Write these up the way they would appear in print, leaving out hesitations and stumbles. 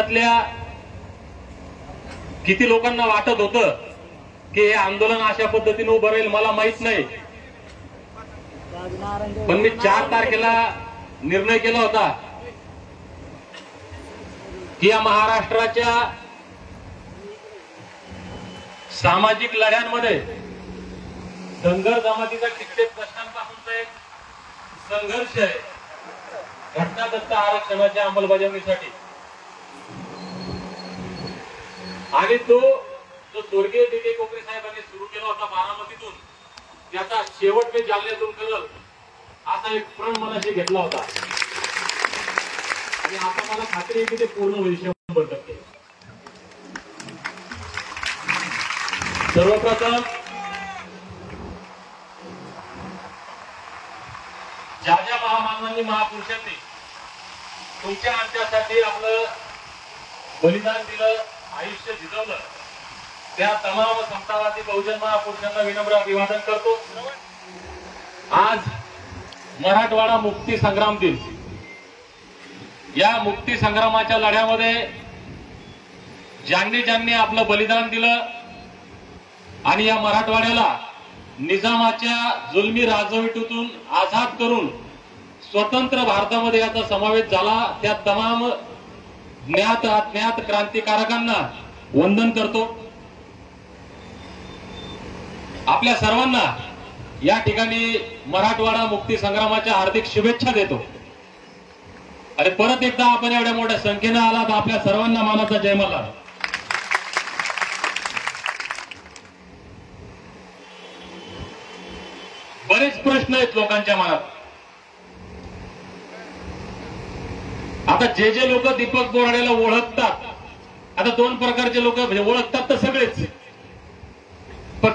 देशातल्या किती लोकांना वाटत होतं की हे आंदोलन अशा पद्धतीने उभं राहील मला माहित नाही, पण मी 4 तारखेला निर्णय केला होता की या महाराष्ट्राच्या सामाजिक लढ्यांमध्ये धनगर जमातीचा कित्येक वर्षांपासूनचा एक संघर्ष आहे घटनादत्त आरक्षणाच्या अंमलबजावणीसाठी, आणि तो जो स्वर्गीय डी.के. कोकरे साहेबांनी सुरू केला होता बारामतीतून, त्याचा शेवट मी जालन्यातून करल असा एक प्रण मनाशी घेतला होता, आणि आता मला खात्री आहे की ते पूर्ण होईल 100%. सर्वप्रथम ज्या ज्या महामानवांनी महापुरुषांनी तुमच्या आमच्यासाठी आपलं बलिदान दिलं, आयुष्य झिजवलं, त्या तमाम समतावादी बहुजन महापुरुषांना विनम्र अभिवादन करतो. आज मराठवाडा मुक्ती संग्राम दिन. या मुक्ती संग्रामाच्या लढ्यामध्ये ज्यांनी ज्यांनी आपलं बलिदान दिलं आणि या मराठवाड्याला निजामाच्या जुलमी राजवटीतून आझाद करून स्वतंत्र भारतामध्ये याचा समावेश झाला, त्या तमाम ज्ञात अज्ञात क्रांतिकारकांना वंदन करतो. आपल्या सर्वांना या ठिकाणी मराठवाडा मुक्ती संग्रामाच्या हार्दिक शुभेच्छा देतो. आणि परत एकदा आपण एवढ्या मोठ्या संख्येने आलात, आपल्या सर्वांना मानाचा जयमाला. बरेच प्रश्न आहेत लोकांच्या मनात. आता जे जे लोक दीपक बोराडेला ओळखतात, आता 2 प्रकारचे लोक ओळखतात तर सगळेच, पण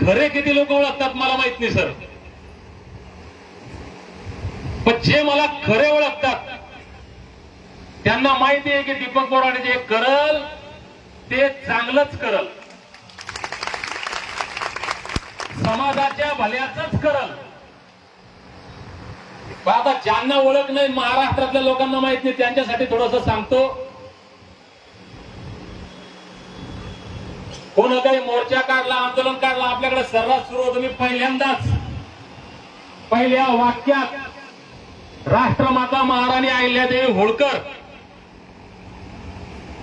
खरे किती लोक ओळखतात मला माहित नाही सर. पण जे मला खरे ओळखतात त्यांना माहिती आहे की दीपक बोराडे जे करल ते चांगलंच करल, समाजाच्या भल्याचंच करल. आता ज्यांना ओळख नाही, महाराष्ट्रातल्या लोकांना माहित नाही, त्यांच्यासाठी थोडंसं सांगतो. कोण काही मोर्चा काढला, आंदोलन काढला, आपल्याकडे सर्रास सुरू होतं. मी पहिल्यांदाच पहिल्या वाक्यात राष्ट्रमाता महाराणी अहिल्यादेवी होळकर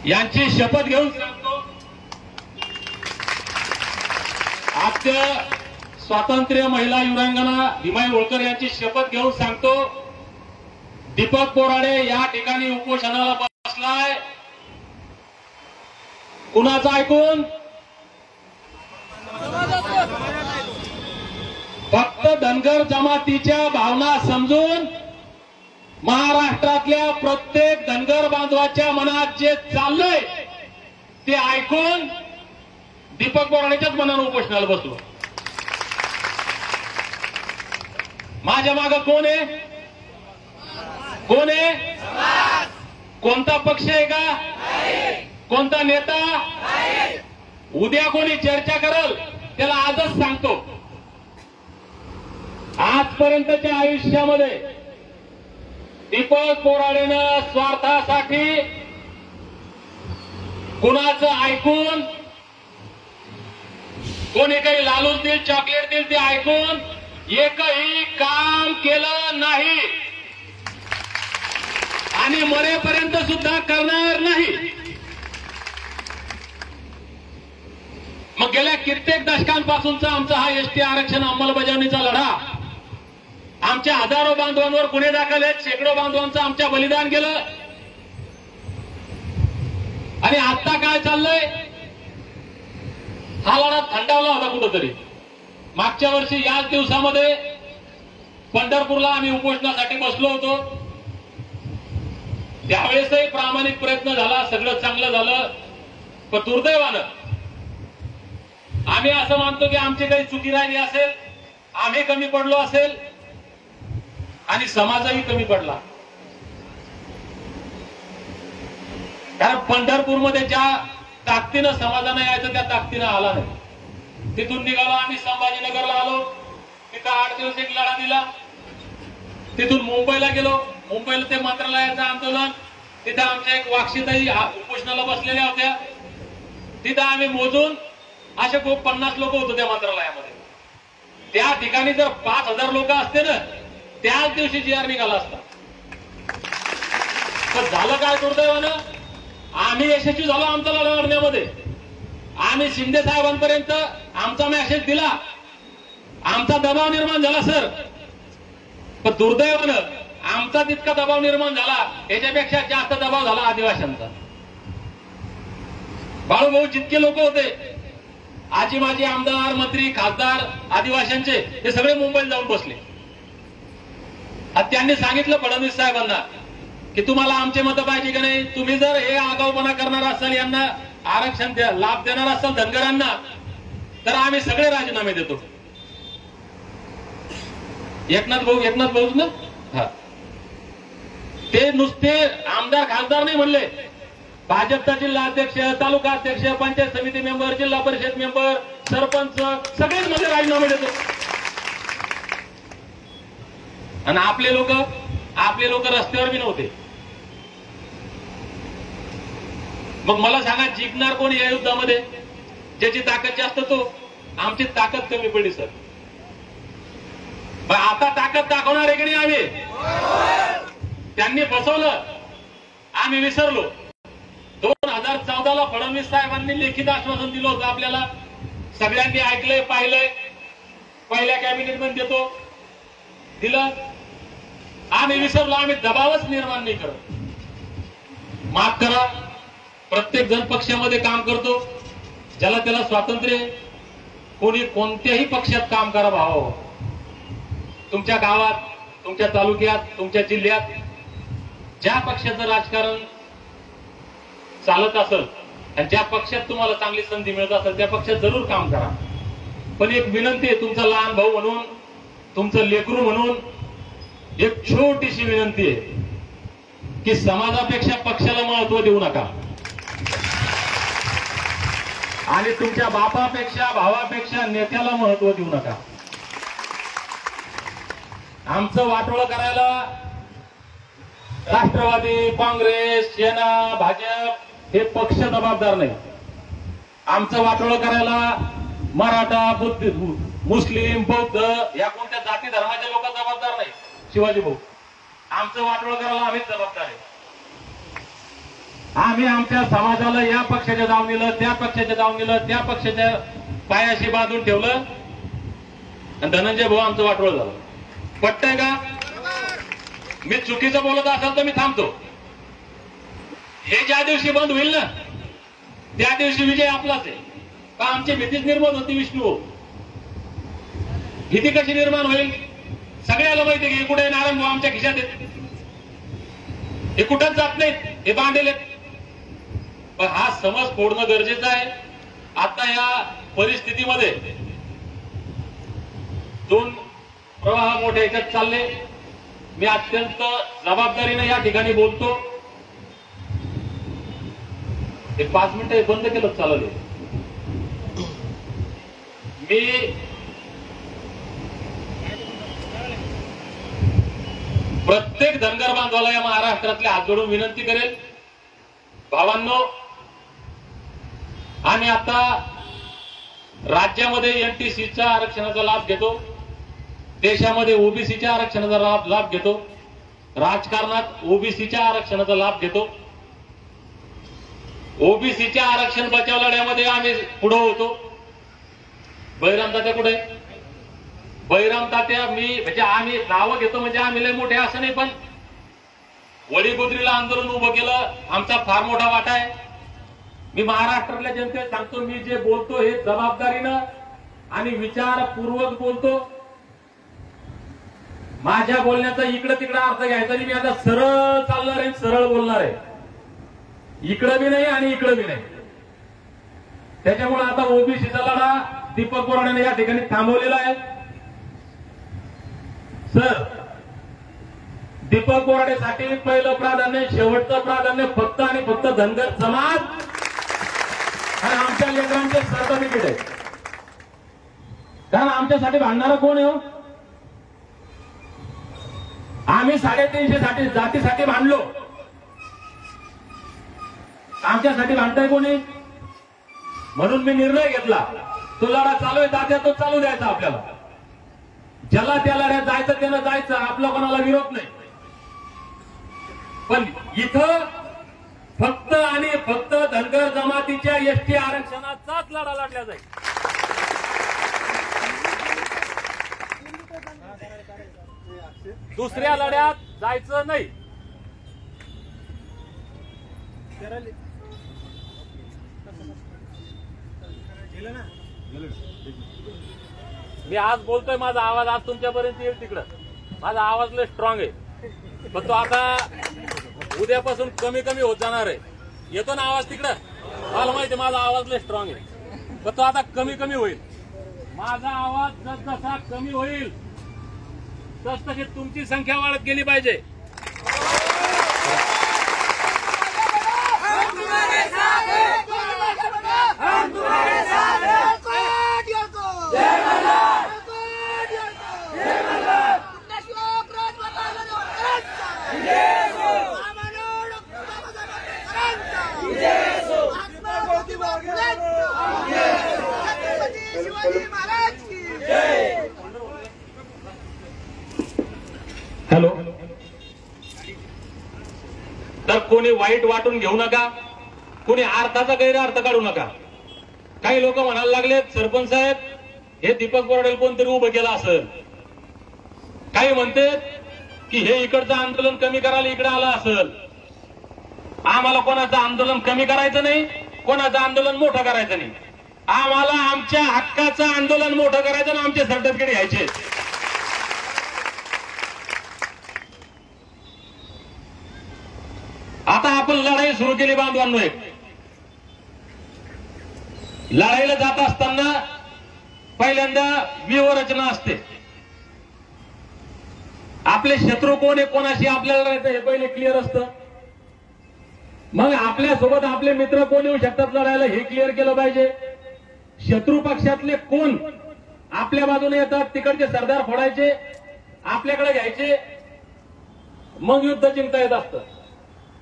यांची शपथ घेऊन सांगतो. आद्य स्वातंत्र्य महिला वीरांगना भीमाई होळकर यांची शपथ घेऊन सांगतो, दीपक बोराडे या ठिकाणी उपोषणाला बसलाय. कुणाचं ऐकून? फक्त धनगर जमातीच्या भावना समजून महाराष्ट्रातल्या प्रत्येक धनगर बांधवाच्या मनात जे चाललंय ते ऐकून दीपक बोराडेच्याच मनानं उपोषणाला बसलो. माझ्या मागं कोण आहे? कोण आहे? कोणता पक्ष आहे का? कोणता नेता? उद्या कोणी चर्चा करल त्याला आजच सांगतो, आजपर्यंतच्या आयुष्यामध्ये दीपक बोराडेनं स्वार्थासाठी कुणाचं ऐकून, कोणी काही लालूच देईल, चॉकलेट देईल ते ऐकून एकही काम केलं नाही आणि मरेपर्यंत सुद्धा करणार नाही. मग गेल्या कित्येक दशकांपासूनचा आमचा हा एसटी आरक्षण अंमलबजावणीचा लढा, आमच्या हजारो बांधवांवर गुन्हे दाखल आहेत, शेकडो बांधवांचं आमच्या बलिदान गेलं. आणि आता काय चाललंय? हा लढा थंडावला होता कुठंतरी. मागच्या वर्षी याच दिवसामध्ये पंढरपूरला आम्ही उपोषणासाठी बसलो होतो. त्यावेळेसही प्रामाणिक प्रयत्न झाला, सगळं चांगलं झालं. पण दुर्दैवानं आम्ही असं मानतो की आमची काही चुकी राहिली असेल, आम्ही कमी पडलो असेल आणि समाजही कमी पडला. कारण पंढरपूरमध्ये ज्या ताकदीनं समाजानं यायचं त्या ताकदीनं आला नाही. तिथून निघालो आम्ही संभाजीनगरला आलो, तिथं 8 दिवस एक लढा दिला. तिथून मुंबईला गेलो, मुंबईला ते मंत्रालयाचं आंदोलन, तिथं आमच्या एक वाक्षीताई उपोषणाला बसलेल्या होत्या. तिथं आम्ही मोजून असे खूप 50 लोक होतो त्या मंत्रालयामध्ये. त्या ठिकाणी जर 5000 लोक असते ना, त्याच दिवशी GR निघाला असता. पण झालं काय दुर्दैवानं, आम्ही यशस्वी झालो आमचा लढा लढण्यामध्ये. आम्ही शिंदे साहेबांपर्यंत आमचा मेसेज दिला, आमचा दबाव निर्माण झाला सर. पण दुर्दैवानं आमचा तितका दबाव निर्माण झाला, याच्यापेक्षा जास्त दबाव झाला आदिवासींचा. बाळूभाऊ जितके लोक होते, आजी माजी आमदार मंत्री खासदार आदिवासींचे, हे सगळे मुंबईत जाऊन बसले. त्यांनी सांगितलं फडणवीस साहेबांना की तुम्हाला आमचे मत पाहिजे की नाही, तुम्ही जर हे आगाऊपणा करणार असाल, यांना आरक्षण लाभ देणार असाल धनगरांना, तर आम्ही सगळे राजीनामे देतो. एकनाथ भाऊ ना, हा, ते नुसते आमदार खासदार नाही म्हणले, भाजपचा जिल्हा अध्यक्ष, तालुका अध्यक्ष, पंचायत समिती मेंबर, जिल्हा परिषद मेंबर, सरपंच सगळेच मध्ये राजीनामे देतो. आणि आपले लोक रस्त्यावर बी नव्हते. मग मला सांगा, जिंकणार कोण या युद्धामध्ये? ज्याची ताकद जास्त तो. आमची ताकद कमी पडली सर. पण आता ताकद दाखवणार आहे की नाही आम्ही? त्यांनी फसवलं, आम्ही विसरलो. 2014ला फडणवीस साहेबांनी लेखित आश्वासन दिलं होतं आपल्याला, सगळ्यांनी ऐकलंय पाहिलंय, पहिल्या कॅबिनेट मध्ये देतो, दिलं. आम्ही विसरलो, आम्ही दबावच निर्माण नाही करत. माफ करा, प्रत्येक जण पक्षामध्ये काम करतो, ज्याला त्याला स्वातंत्र्य. कोणी कोणत्याही पक्षात काम करा भाऊ. तुमच्या गावात, तुमच्या तालुक्यात, तुमच्या जिल्ह्यात ज्या पक्षाचं राजकारण चालत असेल आणि ज्या पक्षात तुम्हाला चांगली संधी मिळत असेल, त्या पक्षात जरूर काम करा. पण एक विनंती आहे, तुमचा लहान भाऊ म्हणून, तुमचं लेकरू म्हणून एक छोटीशी विनंती आहे की समाजापेक्षा पक्षाला महत्व देऊ नका. आणि तुमच्या बापापेक्षा, भावापेक्षा नेत्याला महत्व देऊ नका. आमचं वाटोळं करायला राष्ट्रवादी, काँग्रेस, सेना, भाजप हे पक्ष जबाबदार नाही. आमचं वाटोळं करायला मराठा, बुद्ध, मुस्लिम, बौद्ध या कोणत्या जाती धर्माचे लोक जबाबदार नाही. शिवाजी भाऊ, आमचं वाटोळं करायला आम्हीच जबाबदार आहे. आम्ही आमच्या समाजाला या पक्षाच्या दावणीला, त्या पक्षाच्या दावणीला, त्या पक्षाच्या पायाशी बांधून ठेवलं आणि धनंजय भाऊ आमचं वाटोळं झालं. पटतंय का? मी चुकीचं बोलत असाल तर मी थांबतो. हे ज्या दिवशी बंद होईल ना, त्या दिवशी विजय आपलाच आहे. का आमची भीतीच निर्माण होती विष्णू. भीती कशी निर्माण होईल? सगळ्याला माहिती की कुठे नारायण भाऊ आमच्या खिशात आहेत, हे कुठंच जात नाहीत, हे बांधलेले. पण हा समज फोडणं गरजेचं आहे. आता या परिस्थितीमध्ये दोन प्रवाह मोठे याच्यात चालले. मी अत्यंत जबाबदारीने या ठिकाणी बोलतो. एक 5 मिनिटं बंद केलं चालले. मी प्रत्येक धनगर बांधवाला या महाराष्ट्रातल्या हात जोडून विनंती करेल, भावांनो, आम्ही आता राज्यामध्ये NTCच्या आरक्षणाचा लाभ घेतो, देशामध्ये ओबीसीच्या आरक्षणाचा लाभ घेतो, राजकारणात ओबीसीच्या आरक्षणाचा लाभ घेतो. ओबीसीच्या आरक्षण बचाव लढ्यामध्ये आम्ही पुढे होतो. बहिराम तात्या कुठे? बहिराम तात्या मी म्हणजे आम्ही नावं घेतो म्हणजे आम्ही लय मोठे असं नाही, पण वडीगोद्रीला आंदोलन उभं केलं, आमचा फार मोठा वाटा आहे. मी महाराष्ट्रातल्या जनतेला सांगतो, मी जे बोलतो हे जबाबदारीनं आणि विचारपूर्वक बोलतो. माझ्या बोलण्याचा इकडे तिकडे अर्थ घ्यायचा नाही. मी आता सरळ चालणार आहे, सरळ बोलणार आहे. इकडं बी नाही आणि इकडं बी नाही. त्याच्यामुळे आता ओबीसीचा लढा दीपक बोराडेने या ठिकाणी थांबवलेला आहे. सर, दीपक बोराडेसाठी पहिलं प्राधान्य, शेवटचं प्राधान्य फक्त आणि फक्त धनगर समाज आणि आमच्या लेकरांचे सर्टिफिकेट आहे. कारण आमच्यासाठी भांडणारा कोण आहे? आम्ही 350 जातीसाठी भांडलो. आमच्यासाठी भांडताय कोणी? म्हणून मी निर्णय घेतला, तो लढा चालू आहे तात्या, तो चालू द्यायचा आपल्याला. ज्याला त्या लढ्यात जायचं त्यानं जायचं, आपला कोणाला विरोध नाही. पण इथं फक्त आणि फक्त धनगर जमातीच्या एसटी आरक्षणाचाच लढा लढला जाईल. दुसऱ्या लढ्यात जायचं नाही. मी आज बोलतोय, माझा आवाज आज तुमच्यापर्यंत येईल तिकडं. माझा आवाज लय स्ट्रॉंग आहे, पण तो आता उद्यापासून कमी कमी होत जाणार आहे. येतो ना आवाज तिकडं? मला माहिती माझा आवाज लय स्ट्रॉंग आहे, पण तो आता कमी कमी होईल. माझा आवाज जसजसा कमी होईल तसतशी तुमची संख्या वाढत गेली पाहिजे. हॅलो. तर कोणी वाईट वाटून घेऊ नका, कोणी अर्थाचा गैरअर्थ काढू नका. काही लोक म्हणायला लागलेत, सरपंच साहेब हे दीपक बोराडेला कोणतरी उभं केलं असेल. काही म्हणतात की हे इकडचं आंदोलन कमी करायला इकडे आलं असेल. आम्हाला कोणाचं आंदोलन कमी करायचं नाही, कोणाचं आंदोलन मोठं करायचं नाही. आम्हाला आमच्या हक्काचं आंदोलन मोठं करायचं आणि आमचे सर्टिफिकेट घ्यायचे. आता आपण लढाई सुरू केली बांधवांनो. एक लढाईला जात असताना पहिल्यांदा व्यूहरचना असते. आपले शत्रू कोण आहे, कोणाशी आपल्याला लढायचं हे पहिले क्लिअर असतं. मग आपल्यासोबत आपले मित्र कोण येऊ शकतात लढायला हे क्लिअर केलं पाहिजे. शत्रू पक्षातले कोण आपल्या बाजूने येतात, तिकडचे सरदार फोडायचे, आपल्याकडे घ्यायचे, मग युद्ध जिंकता येत असतं.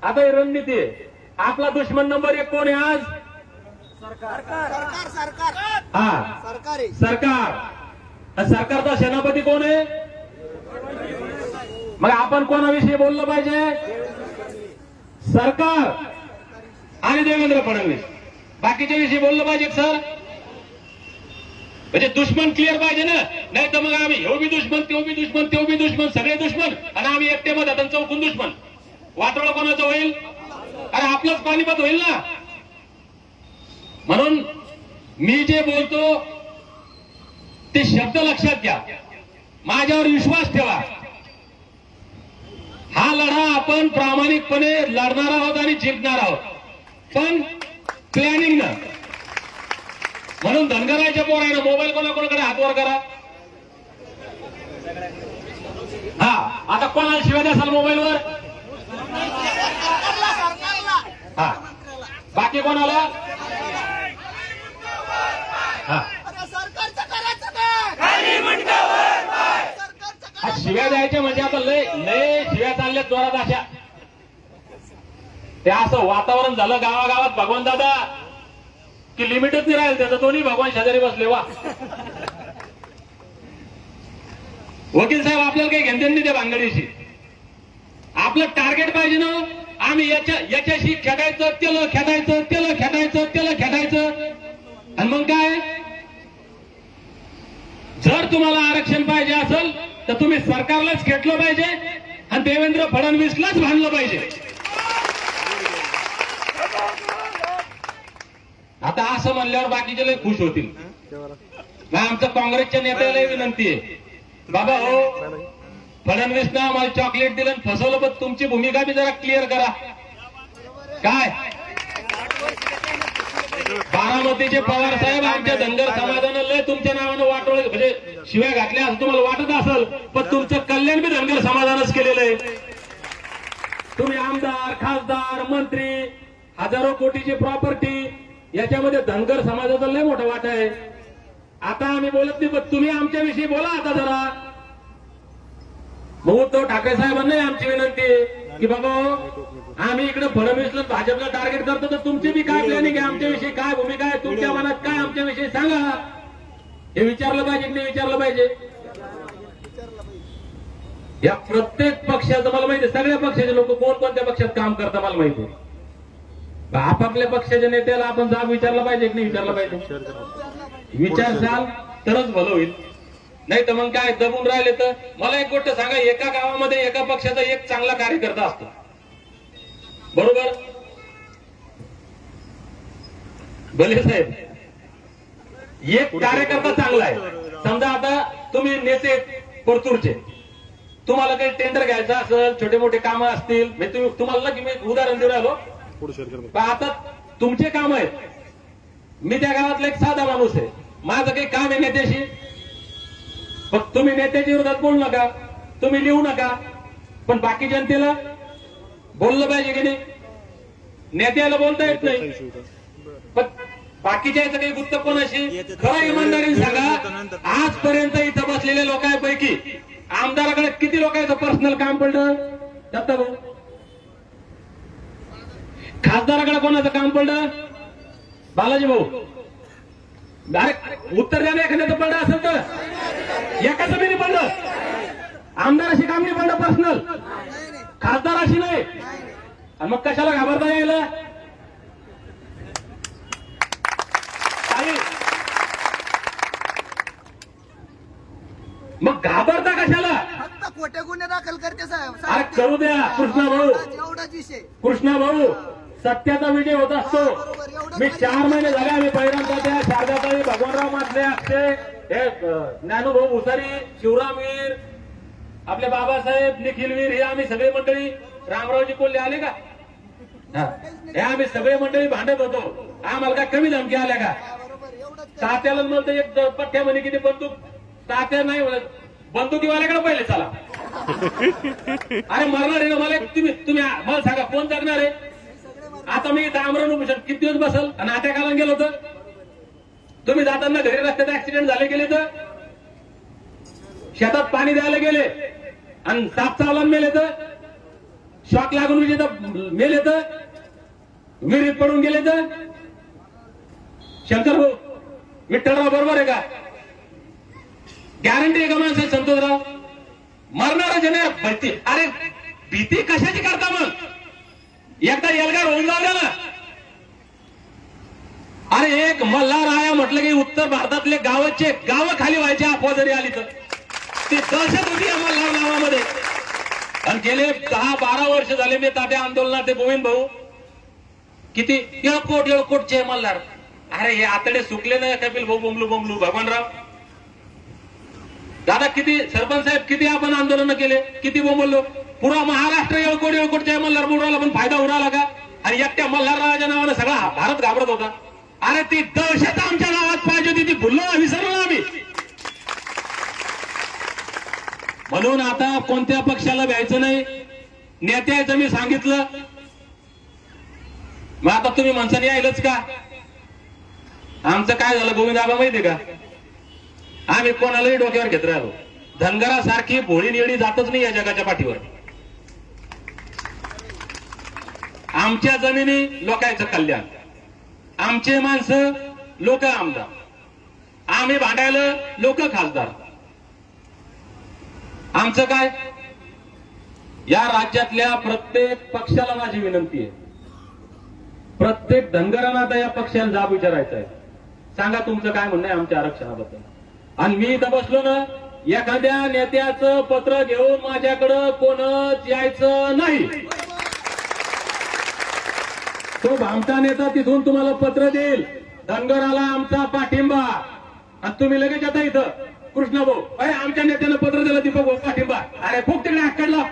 आता ही रणनीती आहे. आपला दुश्मन नंबर 1 कोण आहे आज? सरकार. हा, सरकार. सरकारचा सेनापती कोण आहे? मग आपण कोणाविषयी बोललं पाहिजे? सरकार आणि देवेंद्र फडणवीस. बाकीच्या विषयी बोललं पाहिजे सर. म्हणजे दुश्मन क्लिअर पाहिजे ना, नाही तर मग आम्ही ह्यो बी दुश्मन, त्यो बी दुश्मन, त्यो बी दुश्मन, सगळे दुश्मन, आणि आम्ही एकटे मत आणि चौकून दुश्मन. वाटोळं कोणाचं होईल? अरे आपलंच पानिपत होईल ना. म्हणून मी जे बोलतो ते शब्द लक्षात घ्या, माझ्यावर विश्वास ठेवा. हा लढा आपण प्रामाणिकपणे लढणार आहोत आणि जिंकणार आहोत, पण प्लॅनिंग न. म्हणून धनगराच्या पोरानं मोबाईल कोणाकोणाकडे हात वर करा. हा, आता कोणाला शिवाय द्याल मोबाईलवर? हा, बाकी कोणाला? हा, शिव्या द्यायच्या म्हणजे आता लय लय शिव्या चालल्यात जोरात अशा. ते असं वातावरण झालं गावागावात भगवान दादा की लिमिटच नाही राहील त्याचं. दोन्ही भगवान शेजारी बसले. वा वकील साहेब, आपल्याला काही घेणं नाही त्या भानगडीशी. आपलं टार्गेट पाहिजे ना. आम्ही याच्याशी खेळायचं, त्याला खेळायचं, त्याला खेळायचं, त्याला खेळायचं, आणि मग काय? जर तुम्हाला आरक्षण पाहिजे असेल तर तुम्ही सरकारलाच खेटलं पाहिजे आणि देवेंद्र फडणवीसलाच भांडलं पाहिजे. आता असं म्हणल्यावर बाकीचे लय खुश होतील. आमच्या काँग्रेसच्या नेत्याला विनंती आहे, बाबा हो, फडणवीसनं आम्हाला चॉकलेट दिलं आणि फसवलं, पण तुमची भूमिका बी जरा क्लिअर करा. काय बारामतीचे पवार साहेब आमच्या धनगर समाजानं लय तुमच्या नावानं वाटोळ म्हणजे शिव्या घातल्या असं तुम्हाला वाटत असेल, पण तुमचं कल्याण बी धनगर समाजानंच केलेलं आहे. तुम्ही आमदार, खासदार, मंत्री, हजारो कोटीची प्रॉपर्टी, याच्यामध्ये धनगर समाजाचा लय मोठा वाटा आहे. आता आम्ही बोलत नाही, पण तुम्ही आमच्याविषयी बोला आता जरा. मग उद्धव ठाकरे साहेबांना आमची विनंती आहे, की बाबा आम्ही इकडे फडणवीसला भाजपला टार्गेट करतो, तर तुमची बी काय प्लॅनिंग आहे, आमच्याविषयी काय भूमिका आहे, तुमच्या मनात काय आमच्याविषयी सांगा. हे विचारलं पाहिजे की नाही विचारलं पाहिजे. या प्रत्येक पक्षाचं मला माहिती आहे, सगळ्या पक्षाचे लोक कोणत्या पक्षात काम करतात मला माहिती आहे. आपापल्या पक्षाच्या नेत्याला आपण जाब विचारला पाहिजे की नाही विचारला पाहिजे. विचारसाल तरच भलं होईल, नाही तर मग काय दबून राहिले. तर मला एक गोष्ट सांगा, एका गावामध्ये एका पक्षाचा एक चांगला कार्यकर्ता असतो, बरोबर भले साहेब. एक कार्यकर्ता चांगला आहे. समजा आता तुम्ही नेते परतूरचे, तुम्हाला काही टेंडर घ्यायचं असेल, छोटे मोठे कामं असतील, तुम्हाला ना की मी उदाहरण देऊ राहिलो, आता तुमचे काम आहेत. मी त्या गावातला एक साधा माणूस आहे, माझं काही काम आहे नेत्याशी. पण तुम्ही नेत्याच्या विरोधात बोलू नका, तुम्ही लिहू नका, पण बाकी जनतेला बोललं पाहिजे की नाही. नेत्याला बोलता येत नाही, पण बाकीच्या याचं काही गुत्त कोणाशी. खरं इमानदारीने सांगा, आजपर्यंत इथं बसलेल्या लोकांपैकी आमदाराकडे किती लोकांचं पर्सनल काम पडलं दत्ता भाऊ? खासदाराकडे कोणाचं काम पडलं बालाजी भाऊ? अरे उत्तर द्या, एखाद्याचं पडलं असेल तर. एकाचं बी नाही पडलं. आमदाराशी काम नाही पडलं पर्सनल, खासदाराशी नाही. आणि मग कशाला घाबरता यायला? मग घाबरता कशाला? खोटे गुन्हे दाखल करते साहेब. अरे करू द्या कृष्णा भाऊ, एवढाच विषय. कृष्णा भाऊ, सत्याचा विजय होत असतो. मी 4 महिने झाले आम्ही पैरांच्या शारदाताई, भगवानराव मासले, अक्षय, हे ज्ञानूभाऊ भुसारी, शिवरामवीर, आपले बाबासाहेब, निखिलवीर, हे आम्ही सगळे मंडळी, रामरावजी कोल्हे आले का? हे आम्ही सगळे मंडळी भांडत होतो. आम्हाला काय कमी धमकी आल्या का? तात्याला म्हणतो एक पठ्ठ्या म्हणे किती बंदूक, तात्या नाही म्हणत, बंदुकीवाल्याकडे पहिले चला. अरे मरणार आहे ना मला, तुम्ही मला सांगा कोण जगणार आहे? आता मी आमरण किती दिवस बसल आणि अटॅकाला गेलो होतं. तुम्ही जाताना घरी रस्त्यात ऍक्सिडेंट झाले गेले, तर शेतात पाणी द्यायला गेले आणि साप चावला मेले, तर शॉक लागून मेले, तर विहिरीत पडून गेले, तर शंकर भाऊ विठ्ठलराव बरोबर आहे का? गॅरंटी आहे का माणसं संतोषराव? मरणारा जने भीती. अरे भीती कशाची करता मग? एकदा एल्गार होऊन जाऊ द्या ना. अरे एक मल्हार आया म्हटलं की उत्तर भारतातले गाव खाली व्हायचे अफवा जरी आली तर. ती दहशत होती या मल्हार नावामध्ये. आणि गेले 10-12 वर्ष झाले मी तात्या आंदोलनात, ते गोविंद भाऊ किती येळकोटचे मल्हार. अरे हे आतडे सुकले ना कपिल भाऊ, बोंबलू भगवानराव दादा, किती सरपंच साहेब, किती आपण आंदोलन केले, किती बोंबलो. पुरा महाराष्ट्र येळकोटच्या मल्हार बुडवायला पण फायदा उराला का? आणि एकट्या मल्हाररावाच्या नावानं सगळा भारत घाबरत होता. अरे ती दहशत आमच्या गावात पाहिजे होती, ती भुललो विसरलो आम्ही. म्हणून आता कोणत्या पक्षाला भ्यायचं नाही. नेत्याचं मी सांगितलं, मग आता तुम्ही माणसाने यायलाच का? आमचं काय झालं गोविंद आबा माहितीये का? आम्ही कोणालाही डोक्यावर घेत राहिलो. धनगरासारखी भोळी निळी जातच नाही या जगाच्या पाठीवर. आमच्या जमिनी लोकांचं कल्याण, आमचे माणसं लोक आमदार, आम्ही भांडायला लोक खासदार. आमचं काय? या राज्यातल्या प्रत्येक पक्षाला माझी विनंती आहे, प्रत्येक धनगरांना आता या पक्षाला जाब विचारायचा आहे. सांगा तुमचं काय म्हणणं आहे आमच्या आरक्षणाबद्दल. आणि मी इथं बसलो ना, एखाद्या नेत्याचं पत्र घेऊन माझ्याकडं कोणच यायचं नाही. तो भामटा नेता तिथून तुम्हाला पत्र देईल, धनगराला आमचा पाठिंबा, आणि तुम्ही लगेच आता इथं कृष्णा भाऊ, अरे आमच्या नेत्यानं पत्र दिलं दीपक भाऊ पाठिंबा. अरे खूप तिकडे आकडला,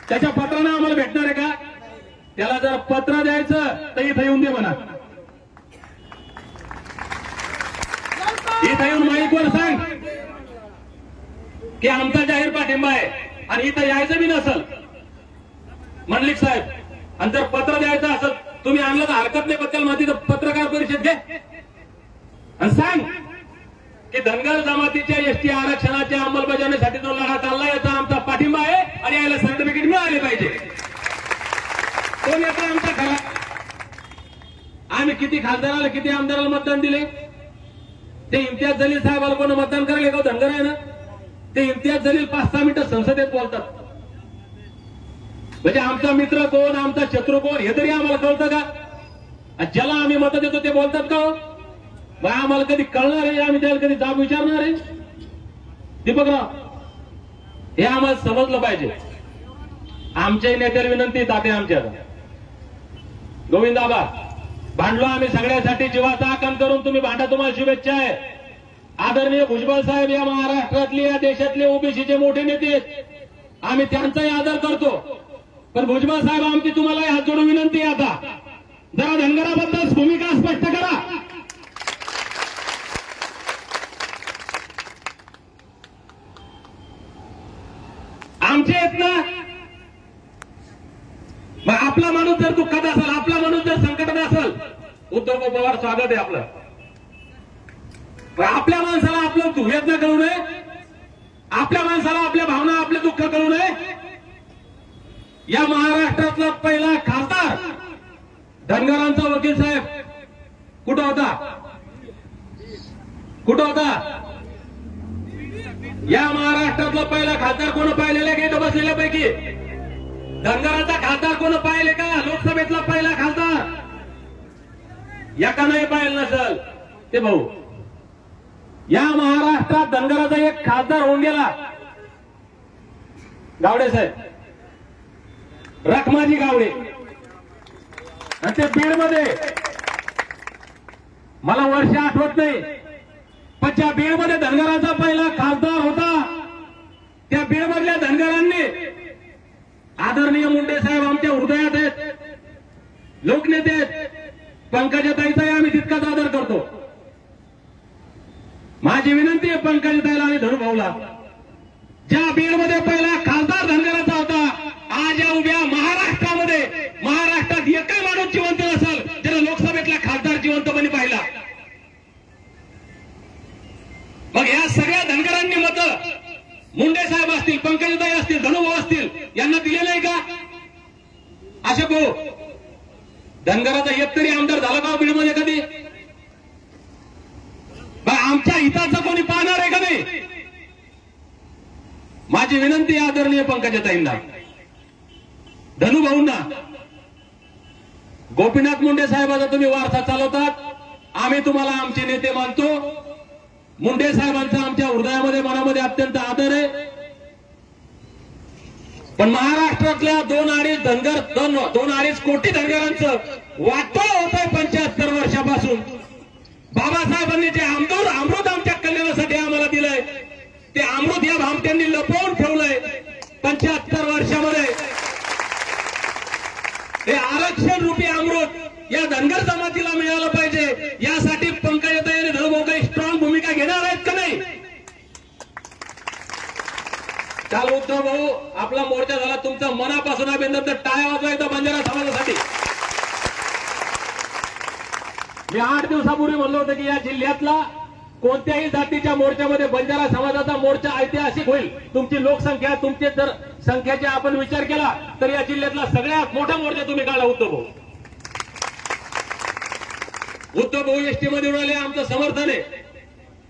त्याच्या पत्रानं आम्हाला भेटणार आहे का? त्याला जर पत्र द्यायचं तर इथं येऊन दे म्हणा. इथं येऊन माईकवर सांग की आमचा जाहीर पाठिंबा आहे, आणि इथं यायचं बी नसल मंडलिक साहेब, आणि जर पत्र द्यायचं असेल तुम्ही आणलं तर हरकत नाही. बद्दल माझी पत्रकार परिषद घे आणि सांग की धनगर जमातीच्या एसटी आरक्षणाच्या अंमलबजावणीसाठी जो लढा चालला याचा आमचा पाठिंबा आहे आणि याला सर्टिफिकेट मिळाले पाहिजे. तो नेता आमचा खरा. आम्ही किती खासदाराला किती आमदाराला मतदान दिले? ते इम्तियाज जलील साहेबाला कोण मतदान करायला का धनगर आहे ना? ते इम्तियाज जलील 5-6 मिनिटं संसदेत बोलतात. म्हणजे आमचा मित्र कोण आमचा शत्रू कोण हे तरी आम्हाला कळतं का? ज्याला आम्ही मतं देतो ते बोलतात का? मग आम्हाला कधी कळणार आहे? आम्ही त्याला कधी जाब विचारणार आहे? दीपकराव, हे आम्हाला समजलं पाहिजे. आमच्याही नेत्याला विनंती ताते आमच्या गोविंदाबा भांडलो आम्ही सगळ्यासाठी जीवाचा आकन करून. तुम्ही भांडा, तुम्हाला शुभेच्छा आहे. आदरणीय भुजबळ साहेब या महाराष्ट्रातले या देशातले ओबीसीचे मोठे नेते आहेत. आम्ही त्यांचाही आदर करतो. पण भुजबळ साहेब आमची तुम्हाला हात जोडून विनंती आहे, आता जरा धनगराबद्दल भूमिका स्पष्ट करा. आमचे आहेत ना. मग आपला माणूस जर दुःखात असेल, आपला माणूस जर संकटात असेल, उद्धव पवार स्वागत आहे आपलं. आपल्या माणसाला आपलं वेदना कळू नये, आपल्या माणसाला आपल्या भावना आपले दुःख कळू नये. या महाराष्ट्रातला पहिला खासदार धनगरांचा वकील साहेब कुठं होता? कुठं होता? या महाराष्ट्रातला पहिला खासदार कोण पाहिलेला का इथं बसलेल्यापैकी? धनगरांचा खासदार कोण पाहिले का? लोकसभेतला पहिला खासदार एका नाही पाहिलं नसल ते भाऊ. या महाराष्ट्रात धनगराचा एक खासदार होऊन गेला, गावडे साहेब, रखमाजी गावडे. आणि ते बीडमध्ये, मला वर्ष आठवत नाही, पण ज्या बीडमध्ये धनगराचा पहिला खासदार होता त्या बीडमधल्या धनगरांनी, आदरणीय मुंडे साहेब आमच्या हृदयात आहेत, लोकनेते आहेत, पंकजाताईचाही आम्ही तितकाच आदर करतो. माझी विनंती आहे पंकजाताईला आणि धनुभाऊला, ज्या बीडमध्ये पहिला खासदार धनगराचा होता, आज या उभ्या महाराष्ट्रामध्ये, महाराष्ट्रात एकही माणूस जिवंत नसेल ज्याला लोकसभेतला खासदार जिवंतपणे पाहिला. मग या सगळ्या धनगरांनी मतं मुंडे साहेब असतील, पंकजाताई असतील, धनुभाऊ असतील यांना दिले नाही का? अशोक भाऊ, धनगराचा एक तरी आमदार झाला का बीडमध्ये कधी? आमच्या हिताचं कोणी पाहणार आहे का नाही? माझी विनंती आदरणीय पंकजाताईंना, धनुभाऊंना, गोपीनाथ मुंडे साहेबांचा तुम्ही वारसा चालवतात, आम्ही तुम्हाला आमचे नेते मानतो. मुंडे साहेबांचा आमच्या हृदयामध्ये मनामध्ये अत्यंत आदर आहे. पण महाराष्ट्रातल्या 2-2.5 धनगर, 2-2.5 कोटी धनगरांचं वाटोळ होत आहे 75 वर्षापासून. बाबासाहेबांनी जे अमृत आमच्या कल्याणासाठी आम्हाला दिलंय, ते अमृत या भामट्यांनी लपवून ठेवलंय 75 वर्षामध्ये. हे आरक्षण रूपी अमृत या धनगर जमातीला मिळालं पाहिजे, यासाठी पंकजाताई आणि धनुभाऊ काही स्ट्रॉंग भूमिका घेणार आहेत का नाही? काल उद्धव भाऊ आपला मोर्चा झाला, तुमचा मनापासून अभिनंदन. टाळ्या वाजवायचा बंजारा समाजासाठी. मी 8 दिवसापूर्वी म्हणलं होतं की या जिल्ह्यातला कोणत्याही जातीच्या मोर्चामध्ये बंजारा समाजाचा मोर्चा ऐतिहासिक होईल. तुमची लोकसंख्या, तुमचे जर संख्येचा आपण विचार केला तर या जिल्ह्यातला सगळ्यात मोठा मोर्चा तुम्ही काढला उद्धव भाऊ. उद्धव भाऊ एसटी मध्ये उडाले, आमचं समर्थन आहे,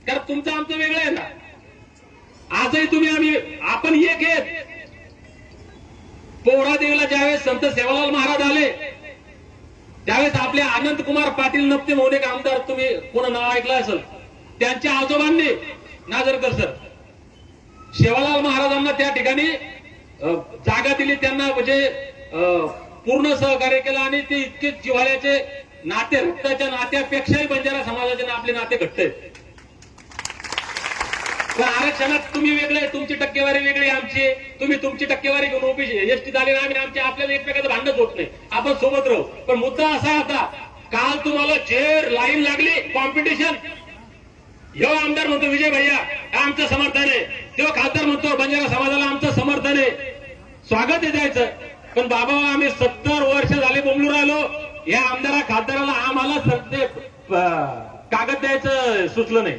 कारण तुमचं आमचं वेगळं आहे ना. आजही तुम्ही आपण एक आहेत. पोहरादेवीला ज्यावेळेस संत सेवालाल महाराज आले त्यावेळेस आपले आनंद कुमार पाटील नप्ते म्हणून एक आमदार, तुम्ही कोण नाव ऐकलं असेल, त्यांच्या आजोबांनी, नाजरकर सर, सेवालाल महाराजांना त्या ठिकाणी जागा दिली. त्यांना म्हणजे पूर्ण सहकार्य केलं आणि ते इतके जिव्हाळ्याचे नाते, रक्ताच्या नात्यापेक्षाही बंजारा समाजाचे आपले नाते घट्ट आहेत. पण आरक्षणात तुम्ही वेगळे, तुमची टक्केवारी वेगळी, आमची, तुम्ही तुमची टक्केवारी घेऊन ओबीसी एसटी झाले ना, आम्ही आमच्या, आपल्याला एकमेकाचं भांडण होत नाही, आपण सोबत राहू. पण मुद्दा असा आहे, आता काल तुम्हाला जे लाईन लागली कॉम्पिटिशन, ह्यो आमदार म्हणतो विजय भैया आमचं समर्थन आहे, तो खासदार म्हणतो बंजारा समाजाला आमचं समर्थन आहे, स्वागत आहे द्यायचं. पण बाबा आम्ही 70 वर्ष झाले बोंबलू राहिलो, या आमदारा खासदाराला आम्हाला कागद द्यायचं सुचलं नाही.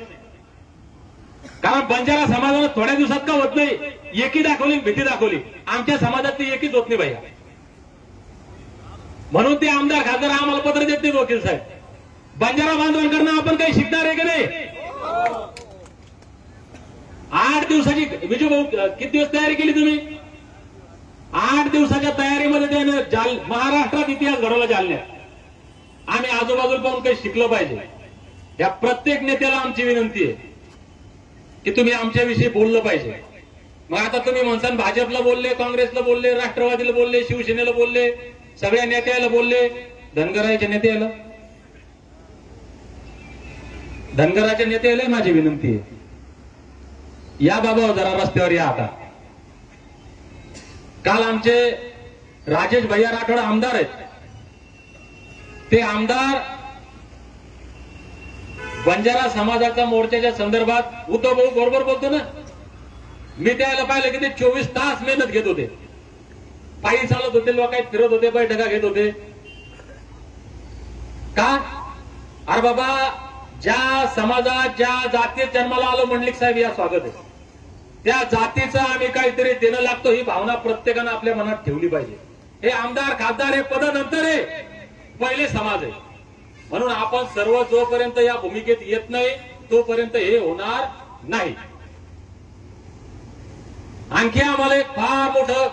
कारण बंजारा समाजानं थोड्या दिवसात का होत नाही, एकी दाखवली भीती दाखवली. आमच्या समाजात ती एकीच होत नाही भैया. म्हणून ते आमदार खासदार आम्हाला पत्र देत नाहीत वकील साहेब. बंजारा बांधवांकडनं आपण काही शिकणार आहे की नाही? 8 दिवसाची विजू भाऊ किती दिवस तयारी केली तुम्ही? 8 दिवसाच्या तयारीमध्ये त्याने महाराष्ट्रात इतिहास घडवला जालन्यात. आम्ही आजूबाजूला पाहून काही शिकलं पाहिजे. या प्रत्येक नेत्याला आमची विनंती आहे की तुम्ही आमच्याविषयी बोललं पाहिजे. मग आता तुम्ही म्हणसान भाजपला बोलले, काँग्रेसला बोलले, राष्ट्रवादीला बोलले, शिवसेनेला बोलले, सगळ्या नेत्याला बोलले, धनगराच्या नेत्याला, धनगराच्या नेत्याला माझी विनंती आहे, या बाबा जरा रस्त्यावर या. आता काल आमचे राजेश भैया राठोड आमदार आहेत. ते आमदार बंजारा समाजाच्या मोर्चाच्या संदर्भात उद्धव भाऊ बरोबर बोलतो ना. मी त्याला पाहिलं की ते 24 तास मेहनत घेत होते, पायी चालत होते, लोकांत फिरत होते, बैठका घेत होते. का? अरे बाबा, ज्या समाजात ज्या जातीत जन्माला आलो मंडलिक साहेब या स्वागत आहे, त्या जातीचं आम्ही काहीतरी देणं लागतो ही भावना प्रत्येकानं आपल्या मनात ठेवली पाहिजे. हे आमदार खासदार हे पद नंतर आहे, पहिले समाज आहे. म्हणून आपण सर्व जोपर्यंत या भूमिकेत येत नाही तोपर्यंत हे होणार नाही. आणखी आम्हाला एक फार मोठं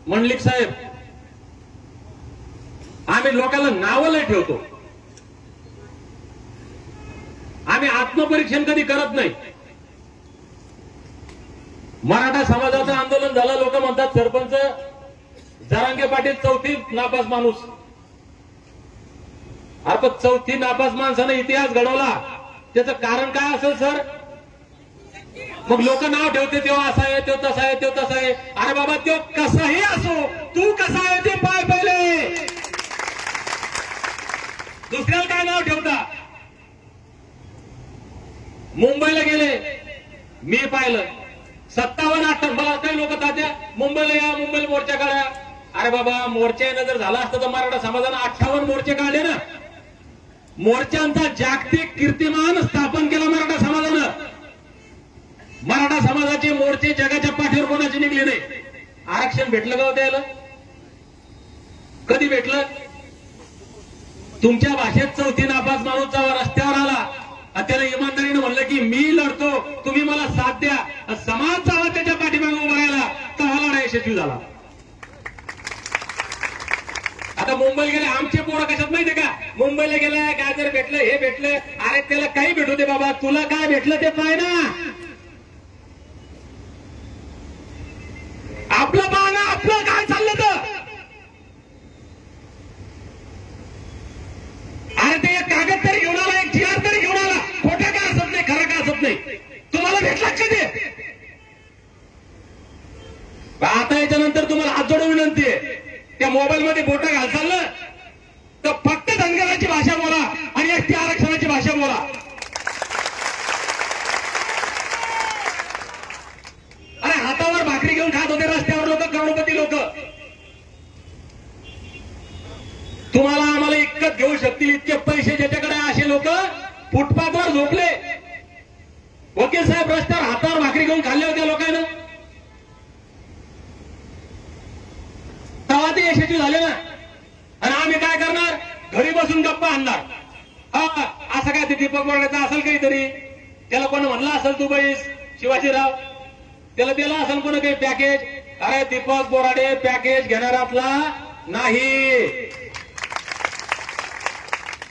मंडलिक साहेब, आम्ही लोकांना नावं लय ठेवतो, आम्ही आत्मपरीक्षण कधी करत नाही. मराठा समाजाचं आंदोलन झालं, लोक म्हणतात सरपंच जरांगे पाटील चौथी नापास माणूस. अरे चौथी नापास माणसानं इतिहास घडवला, त्याचं कारण काय असेल सर? मग लोक नाव ठेवते तेव्हा असा आहे, तो तसा आहे, तो तसा आहे. अरे बाबा, तो कसाही असो, तू कसा आहे ते पाय पहिले. दुसऱ्याला काय नाव ठेवता? मुंबईला गेले, मी पाहिलं 57-58 मला काही लोक तात्या मुंबईला या, मुंबईला मोर्चा काढा. अरे बाबा, मोर्चा जर झाला असतं तर मराठा समाजानं 58 मोर्चे काढले ना. मोर्चांचा जागतिक कीर्तिमान स्थापन केला मराठा समाजानं. मराठा समाजाचे मोर्चे जगाच्या पाठीवर कोणाचे निघले नाही. आरक्षण भेटलं का त्याला? कधी भेटलं? तुमच्या भाषेत चौथी नापास माणूस जेव्हा रस्त्यावर आला आणि त्याला इमानदारीने म्हणलं की मी लढतो, तुम्ही मला साथ द्या, समाज जावा त्याच्या पाठीमागे उभा राहिला, तर हा लढा यशस्वी झाला. आता मुंबईला गेले आमचे पोरं कशात माहितीये का? मुंबईला गेलाय, गाजर भेटलं, हे भेटलं. अरे त्याला काही भेटू दे बाबा, तुला काय भेटलं ते पाय ना. आपलं पाहणं, आपलं काय चाललं तर. अरे ते एक कागद तरी घेऊन आला, एक GR तरी घेऊन आला. खोटं काय असत नाही, खरं काय असत नाही. तुम्हाला भेटला का ते? आता याच्यानंतर तुम्हाला हात जोडून विनंती आहे, त्या मोबाईल मध्ये बोट घालचाल ना तर फक्त धनगराची भाषा बोला आणि ST आरक्षणाची भाषा बोला. अरे हातावर भाकरी घेऊन खात होते रस्त्यावर लोक, करोडपती लोक. तुम्हाला आम्हाला इतकं घेऊ शकतील इतके पैसे ज्याच्याकडे असे लोक फुटपाथवर झोपले. वकील साहेब रस्त्यावर हातावर भाकरी घेऊन खाल्ल्या होत्या लोकांना, तेव्हा ते यशस्वी झाले ना. आणि आम्ही काय करणार? घरी बसून गप्पा आणणार. हा असं काय ते दीपक बोराडेचं असेल काहीतरी, त्याला कोण म्हणलं असेल तू बैस शिवाजीराव, त्याला दिला असेल कोण काही पॅकेज. अरे दीपक बोराडे पॅकेज घेणारातला नाही.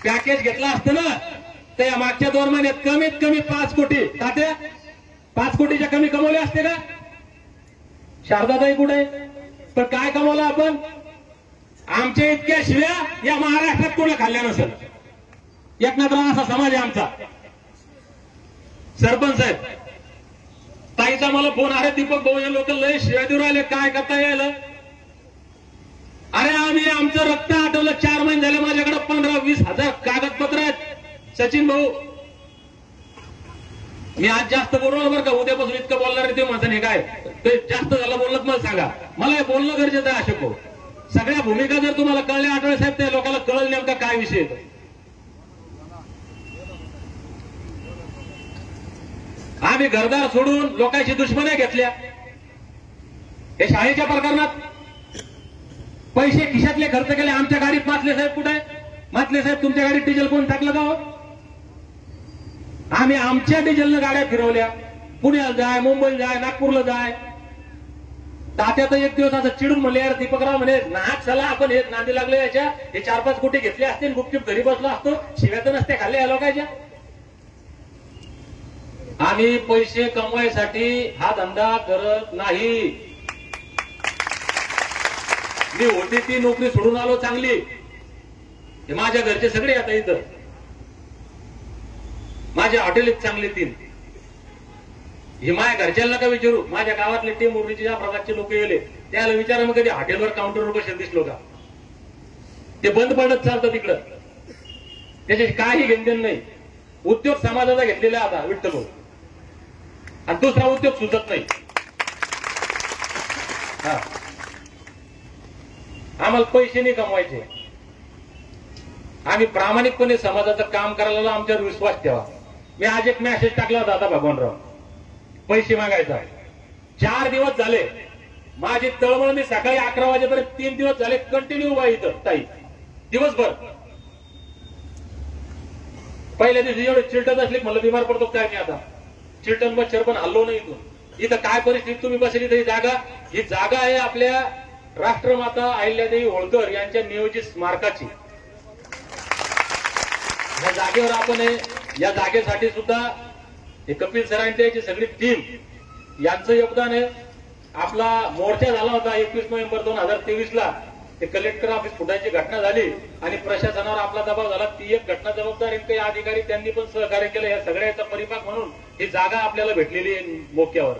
पॅकेज घेतला असतं ना तर या मागच्या 2 महिन्यात कमीत कमी 5 कोटी तात्या 5 कोटीच्या कमी कमवले असते का? शारदाताई कुठे? पण काय कमवलं आपण? आमच्या इतक्या शिव्या या महाराष्ट्रात कोणा खाल्ल्या नसेल. एकनाथराव असा समाज आहे आमचा. सरपंच साहेब, ताईचा मला फोन, अरे दीपक भाऊ हे लोक लय शिव्या देऊ राहिले, काय करता येईल? अरे आम्ही आमचं रक्त आठवलं, 4 महिने झाले माझ्याकडे 15-20 हजार कागदपत्र आहेत. सचिन भाऊ, मी आज जास्त बोलणार बरं का, उद्यापासून इतकं बोलणार आहे ते म्हणता नाही काय ते जास्त झालं बोललं मला सांगा. मला हे बोलणं गरजेचं आहे. अशोक भाऊ, सगळ्या भूमिका जर तुम्हाला कळल्या आठवले साहेब, त्या लोकांना कळलं नेमका काय विषय येतो. आम्ही घरदार सोडून लोकांशी दुश्मन्या घेतल्या. हे शाळेच्या प्रकरणात पैसे खिशातले खर्च केले. आमच्या गाडीत मातले साहेब कुठे? मातले साहेब तुमच्या गाडीत डिझेल कोण टाकलं का हो? आम्ही आमच्या डिझेलनं गाड्या फिरवल्या. पुण्याला जाय, मुंबईला जाय, नागपूरला जाय. तात्या तर एक दिवस असं चिडून म्हणले, यार दीपकराव म्हणे नाक चला आपण हे नांदी लागले याच्या, हे 4-5 कोटी घेतले असते गुपचूप घरी बसलो असतो, शिव्या तर नसते खाल्ले या लोकांच्या. आम्ही पैसे कमवायसाठी हा धंदा करत नाही. मी होती ती नोकरी सोडून आलो चांगली. हे माझ्या घरचे सगळे आता इथं, माझ्या हॉटेल चांगले 3. हे माझ्या घरच्यांना का विचारू? माझ्या गावातले टीम उर्मीचे ज्या प्रकारचे लोक गेले त्याला विचारा, मग कधी हॉटेलवर काउंटरवर बसेल दिसलो का? ते बंद पडत चालतं तिकडं, त्याच्याशी काही घेणदेण नाही. उद्योग समाजाचा घेतलेला आता विठ्ठल भाऊ, आणि दुसरा उद्योग सुचत नाही. हा, आम्हाला पैसे नाही कमवायचे. आम्ही प्रामाणिकपणे समाजाचं काम करायला आमच्यावर विश्वास ठेवा. मी आज एक मेसेज टाकला होता आता भगवानराव, पैसे मागायचा. 4 दिवस झाले माझी तळमळ. मी सकाळी 11 वाजेपर्यंत 3 दिवस झाले कंटिन्यू उभा इथं ताई, दिवसभर. पहिल्या दिवशी एवढे चिलटत असले म्हणलं बिमार पडतो काय मी आता. चिलटन मच्छर पण हल्लो नाही इथून. इथं काय परिस्थिती तुम्ही बसली तर ही जागा आहे आपल्या राष्ट्रमाता अहिल्यादेवी होळकर यांच्या नियोजित स्मारकाची. या जागेवर आपण या जागेसाठी सुद्धा हे कपिल सरांची याची सगळी टीम यांचं योगदान आहे. आपला मोर्चा झाला होता 21 नोव्हेंबर 2023ला. ते कलेक्टर ऑफिस फुटायची घटना झाली आणि प्रशासनावर आपला दबाव झाला. ती एक घटना जबाबदार काही अधिकारी त्यांनी पण सहकार्य केलं. या सगळ्याचा परिपाक म्हणून ही जागा आपल्याला भेटलेली आहे मोक्यावर.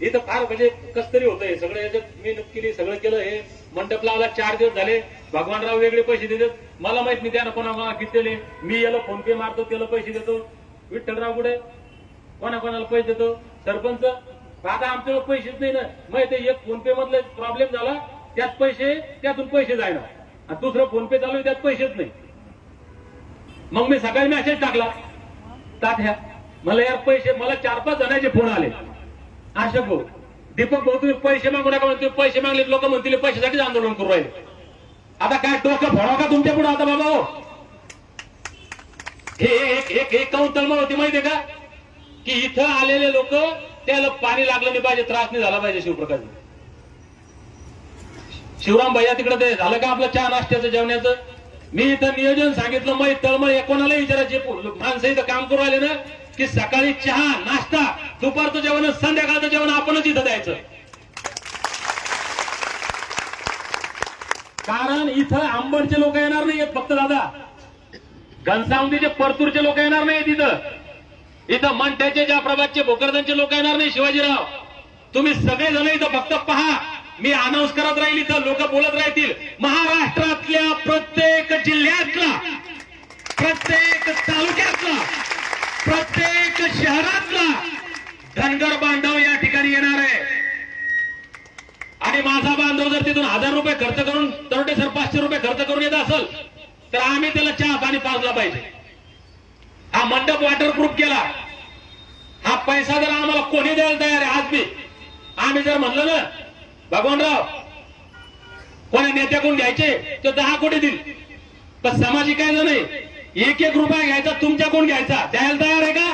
इथं फार म्हणजे कस तरी होतं हे सगळं. याच्यात मी नक्की सगळं केलं. हे मंडप लावला 4 दिवस झाले. भगवानराव वेगळे पैसे देतात, मला माहित नाही त्यानं कोणाकोणाला किती दिले. मी याला फोन पे मारतो, त्याला पैसे देतो. विठ्ठलराव कुठे कोणाकोणाला पैसे देतो. सरपंच आता आमच्याकडे पैसेच नाही ना. माहिती एक फोन पे मधला प्रॉब्लेम झाला, त्यात पैसे त्यातून पैसे जायना, आणि दुसरं फोन पे चालू त्यात पैसेच नाही. मग मी सकाळी मेसेज टाकला तात्या, मला यार पैसे, मला 4-5 जणांचे फोन आले. अशोक भाऊ, दीपक भाऊ तुम्ही पैसे मागू नका म्हणते. पैसे मागले लोक म्हणतील पैशासाठीच आंदोलन करू राहिले. आता काय डोकं फोडा का तुमच्या पुढे आता बाबा हो? हे एक काऊन तळमळ होती माहितीये का? की इथं आलेले लोक त्याला पाणी लागलं नाही पाहिजे, त्रास नाही झाला पाहिजे. शिवप्रकाश शिवराम भैया तिकडे ते झालं का आपलं चहा नाश्त्याचं जेवण्याचं? मी इथं नियोजन सांगितलं. मग तळमळ कोणाला विचारायचे माणसं इथं काम करू आले ना, की सकाळी चहा नाश्ता, दुपारचं जेवण, संध्याकाळचं जेवण आपणच इथं द्यायचं. कारण इथं अंबडचे लोक येणार नाहीयेत फक्त दादा, घनसावंगीचे परतूरचे लोक येणार नाहीत. इथं मंठ्याचे जाफराबादचे भोकरदनचे लोक येणार नाही. शिवाजीराव तुम्ही सगळेजण इथं फक्त पहा. मी अनाऊन्स करत राहील, इथं लोक बोलत राहतील. महाराष्ट्रातल्या प्रत्येक जिल्ह्यातला, प्रत्येक तालुक्यातला, प्रत्येक शहरातला धनगर बांधव या ठिकाणी येणार आहे. आणि माझा बांधव जर तिथून 1000 रुपये खर्च करून, तरोटे सर 500 रुपये खर्च करून येत असेल तर आम्ही त्याला चहा पाणी पाजला पाहिजे. हा मंडप वॉटरप्रूफ केला. हा पैसा जर आम्हाला कोणी द्यायला तयार आहे आज बी. आम्ही जर म्हणलं ना भगवानराव कोणा नेत्याकडून घ्यायचे तर 10 कोटी देईल, पण सामाजिक काय नाही. 1-1 रुपया घ्यायचा तुमच्याकडून घ्यायचा, द्यायला तयार आहे का?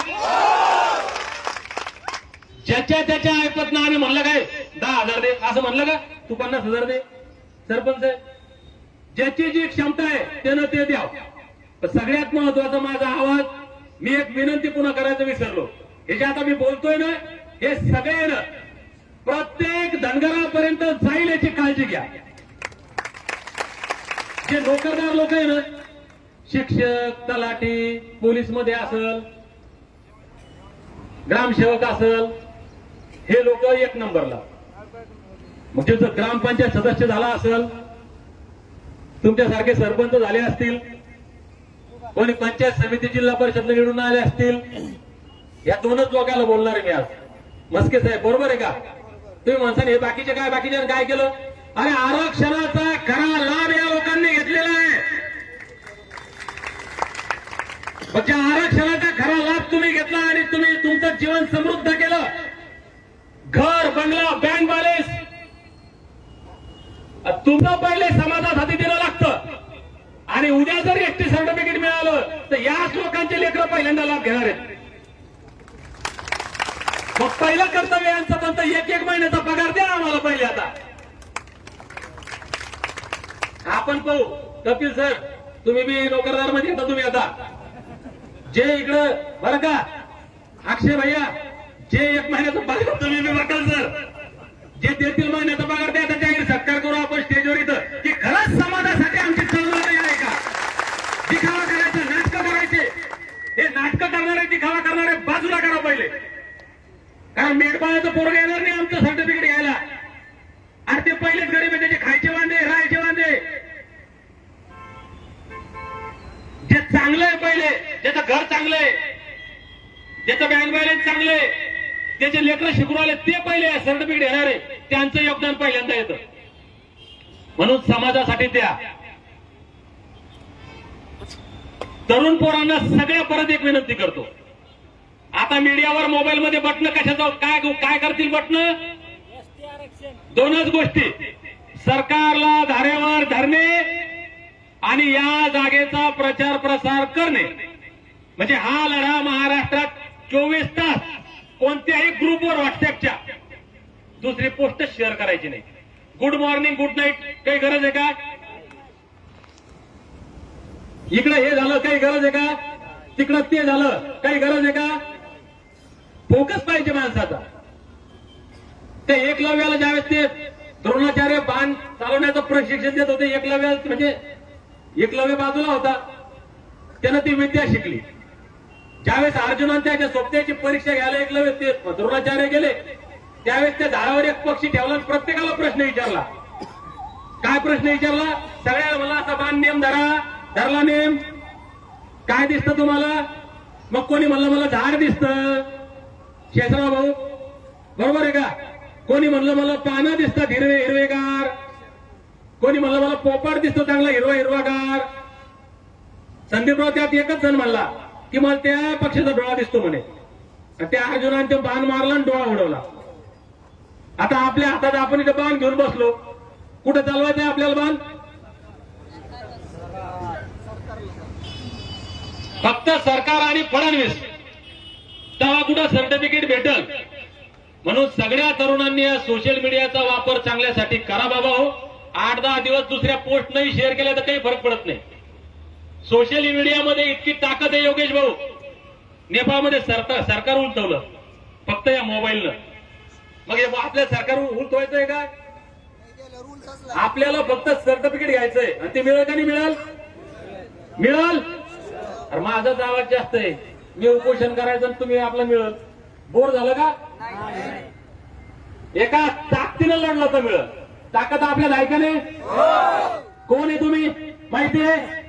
ज्याच्या त्याच्या ऐपत ना आम्ही म्हणलं काय 10,000 दे असं म्हणलं का? तू 50,000 दे. सरपंच ज्याची जी क्षमता आहे त्यानं ते द्याव. पण सगळ्यात महत्वाचा माझा आवाज, मी एक विनंती पुन्हा करायचं विसरलो. हे जे आता मी बोलतोय ना, हे सगळे ना प्रत्येक धनगरापर्यंत जाईल याची काळजी घ्या. जे नोकरदार लोक आहे ना, शिक्षक, तलाठी, पोलीस मध्ये असेल, ग्रामसेवक असेल, हे लोक 1 नंबरला. म्हणजे जर ग्रामपंचायत सदस्य झाला असेल, तुमच्यासारखे सरपंच झाले असतील, कोणी पंचायत समिती जिल्हा परिषद निवडून आले असतील, या 2च लोकांना बोलणार आहे मी आज. मस्के साहेब बरोबर आहे का? तुम्ही म्हणता हे बाकीचे काय केलं? अरे आरक्षणाचा खरा लाभ या लोकांनी घेतलेला आहे. म्हणजे आरक्षणाचा खरा लाभ तुम्ही घेतला आणि तुम्ही तुमचं जीवन समृद्ध केलं. घर, बंगला, बँक बॅलन्स तुमचं पहिले समाजासाठी देणं लागतं. आणि उद्या जर एसटी सर्टिफिकेट मिळालं तर याच लोकांचे लेकरं पहिल्यांदा लाभ घेणार आहेत. मग पहिलं कर्तव्य यांचं पण एक महिन्याचा पगार द्या आम्हाला पहिले. आता आपण पाहू. कपिल सर, तुम्ही बी नोकरदार मध्ये येता. तुम्ही आता जे इकडं बरं का, अक्षय भैया, जे 1 महिन्याचा पगार तुम्ही बी बघाल सर, जे 3 महिन्याचा पगार द्या. आता जाहीर सत्कार करू आपण स्टेजवर इथं की खरंच समाजासाठी आमची चळवळ आहे का. दिखावा करायचा, नाटकं करायचे, हे नाटकं करणारे, दिखावा करणारे बाजूला करा पहिले. कारण मेडबाळाचं पोरग येणार नाही आमचं सर्टिफिकेट घ्यायला. आणि ते पहिलेच गरीब आहे, त्याचे खायचे वांदे, राहायचे वांदे. जे चांगलं आहे पहिले, ज्याचं घर चांगलं आहे, ज्याचं बँक बॅलन्स चांगलं आहे, त्याचे लेकरं शिकून आले, ते पहिले सर्टिफिकेट घेणारे, त्यांचं योगदान पहिल्यांदा येतं. म्हणून समाजासाठी द्या. तरुण पोरांना सगळ्या परत एक विनंती करतो. आता मीडियावर मोबाईलमध्ये बटणं कशाचं काय करतील बटणं? दोनच गोष्टी, सरकारला धारेवर धरणे आणि या जागेचा प्रचार प्रसार करणे. म्हणजे हा लढा महाराष्ट्रात 24 तास कोणत्याही ग्रुपवर व्हॉट्सअपच्या दुसरी पोस्ट शेअर करायची नाही. गुड मॉर्निंग, गुड नाईट काही गरज आहे का? इकडे हे झालं काही गरज आहे का? तिकडं ते झालं काही गरज आहे का? फोकस पाहिजे माणसाचा. ते एकलव्याला ज्यावेळेस ते द्रोणाचार्य बाण चालवण्याचं प्रशिक्षण देत होते, एकलव्य म्हणजे एकलव्य बाजूला होता, त्यानं ती विद्या शिकली. ज्यावेळेस अर्जुनाने त्याच्या सोबत्याची परीक्षा घ्यायला एकलव्य ते द्रोणाचार्य गेले, त्यावेळेस त्या झाडावर एक पक्षी ठेवला आणि प्रत्येकाला प्रश्न विचारला. काय प्रश्न विचारला? सगळ्याला मला असा बाण नेम धरला नेम, काय दिसतं तुम्हाला? मग कोणी म्हणलं मला झाड दिसतं. शेषराव भाऊ बरोबर आहे का? कोणी म्हणलं मला पानं दिसतात हिरवे हिरवेगार, कोणी म्हणलं मला पोपट दिसतो चांगला हिरवागार. संदीपराव त्यात एकच जण म्हणला की मला त्या पक्षाचा डोळा दिसतो म्हणे. त्या अर्जुनाने ते बाण मारला आणि डोळा उडवला. आता आपल्या हातात आपण इथं बाण घेऊन बसलो, कुठं चालवायचंय आपल्याला बाण? फक्त सरकार आणि फडणवीस तेव्हा कुठं सर्टिफिकेट भेटल. म्हणून सगळ्या तरुणांनी सोशल मीडियाचा वापर चांगल्यासाठी करा बाबा हो. 8-10 दिवस दुसऱ्या पोस्ट नाही शेअर केल्या तर काही फरक पडत नाही. सोशल मीडियामध्ये इतकी ताकद आहे योगेश भाऊ, नेपाळमध्ये सरकार उलटवलं फक्त या मोबाईलनं. मग आपल्या सरकार उलटवायचंय का? आपल्याला फक्त सर्टिफिकेट घ्यायचंय आणि ते मिळेल का नाही मिळेल? मिळेल. अरे माझाच आवाज जास्त आहे, मी उपोषण करायचं आणि तुम्ही आपलं मिळेल. बोर झालं का? एका ताकदीनं लढलं तर मिळेल. ताकद आपल्याला आहे का नाही? कोण आहे तुम्ही माहिती आहे?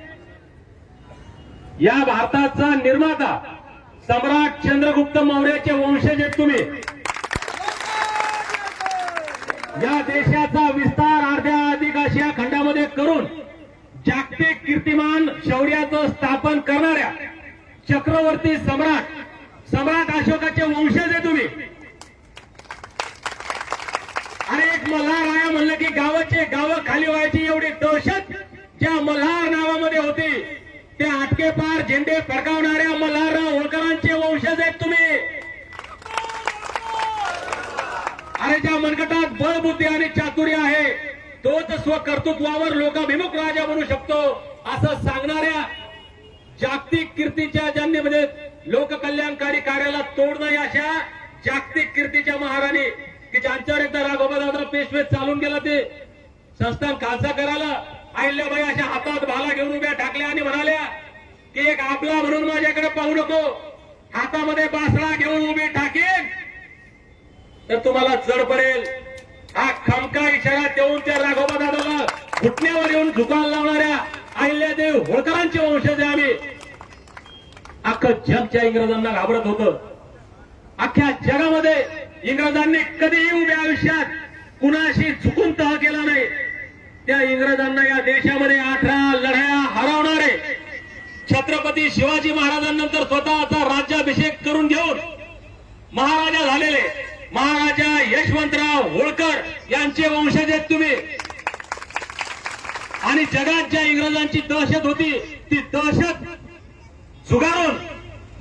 या भारताचा निर्माता सम्राट चंद्रगुप्त मौर्याचे वंशज आहेत तुम्ही. या देशाचा विस्तार अर्ध्या अधिक आशिया खंडामध्ये करून जागतिक कीर्तिमान शौर्याचं स्थापन करणाऱ्या चक्रवर्ती सम्राट अशोकाचे वंशज आहे तुम्ही. अरे एक मल्हार राया म्हणलं की गावं खाली व्हायची एवढी दहशत ज्या मल्हार नावामध्ये होती, त्या आटके पार झेंडे फडकावणाऱ्या मल्हारराव होळकरांचे वंशज आहेत तुम्ही. अरे ज्या मनगटात बळबुद्धी आणि चातुर्य आहे, तोच स्वकर्तृत्वावर लोकाभिमुख राजा बनू शकतो असं सांगणाऱ्या जागतिक कीर्तीच्या ज्यांनी म्हणजे लोककल्याणकारी कार्याला तोडणं अशा जागतिक कीर्तीच्या महाराणी की ज्यांच्यावर एकदा राघोबादादा पेशवे चालून गेला, ते संस्थान खालसा करायला अहिल्याबाई अशा हातात भाला घेऊन उभ्या ठाकल्या आणि म्हणाल्या की एक आपला म्हणून माझ्याकडे पाहू नको, हातामध्ये बासळा घेऊन उभी ठाकेन तर तुम्हाला जड पडेल. हा खमका इशारा देऊन त्या राघोबादादाला घुटण्यावर येऊन झुकायला लावणाऱ्या अहिल्यादेव होळकरांचे वंशज आहे आम्ही. अख्खं जगच्या इंग्रजांना घाबरत होतं. अख्ख्या जगामध्ये इंग्रजांनी कधीही उभ्या आयुष्यात कुणाशी झुकून तह केला नाही. त्या इंग्रजांना या देशामध्ये 18 लढाया हरवणारे छत्रपती शिवाजी महाराजांनंतर स्वतःचा राज्याभिषेक करून घेऊन महाराजा झालेले महाराजा यशवंतराव होळकर यांचे वंशज आहेत तुम्ही. आणि जगात ज्या इंग्रजांची दहशत होती ती दहशत झुगारून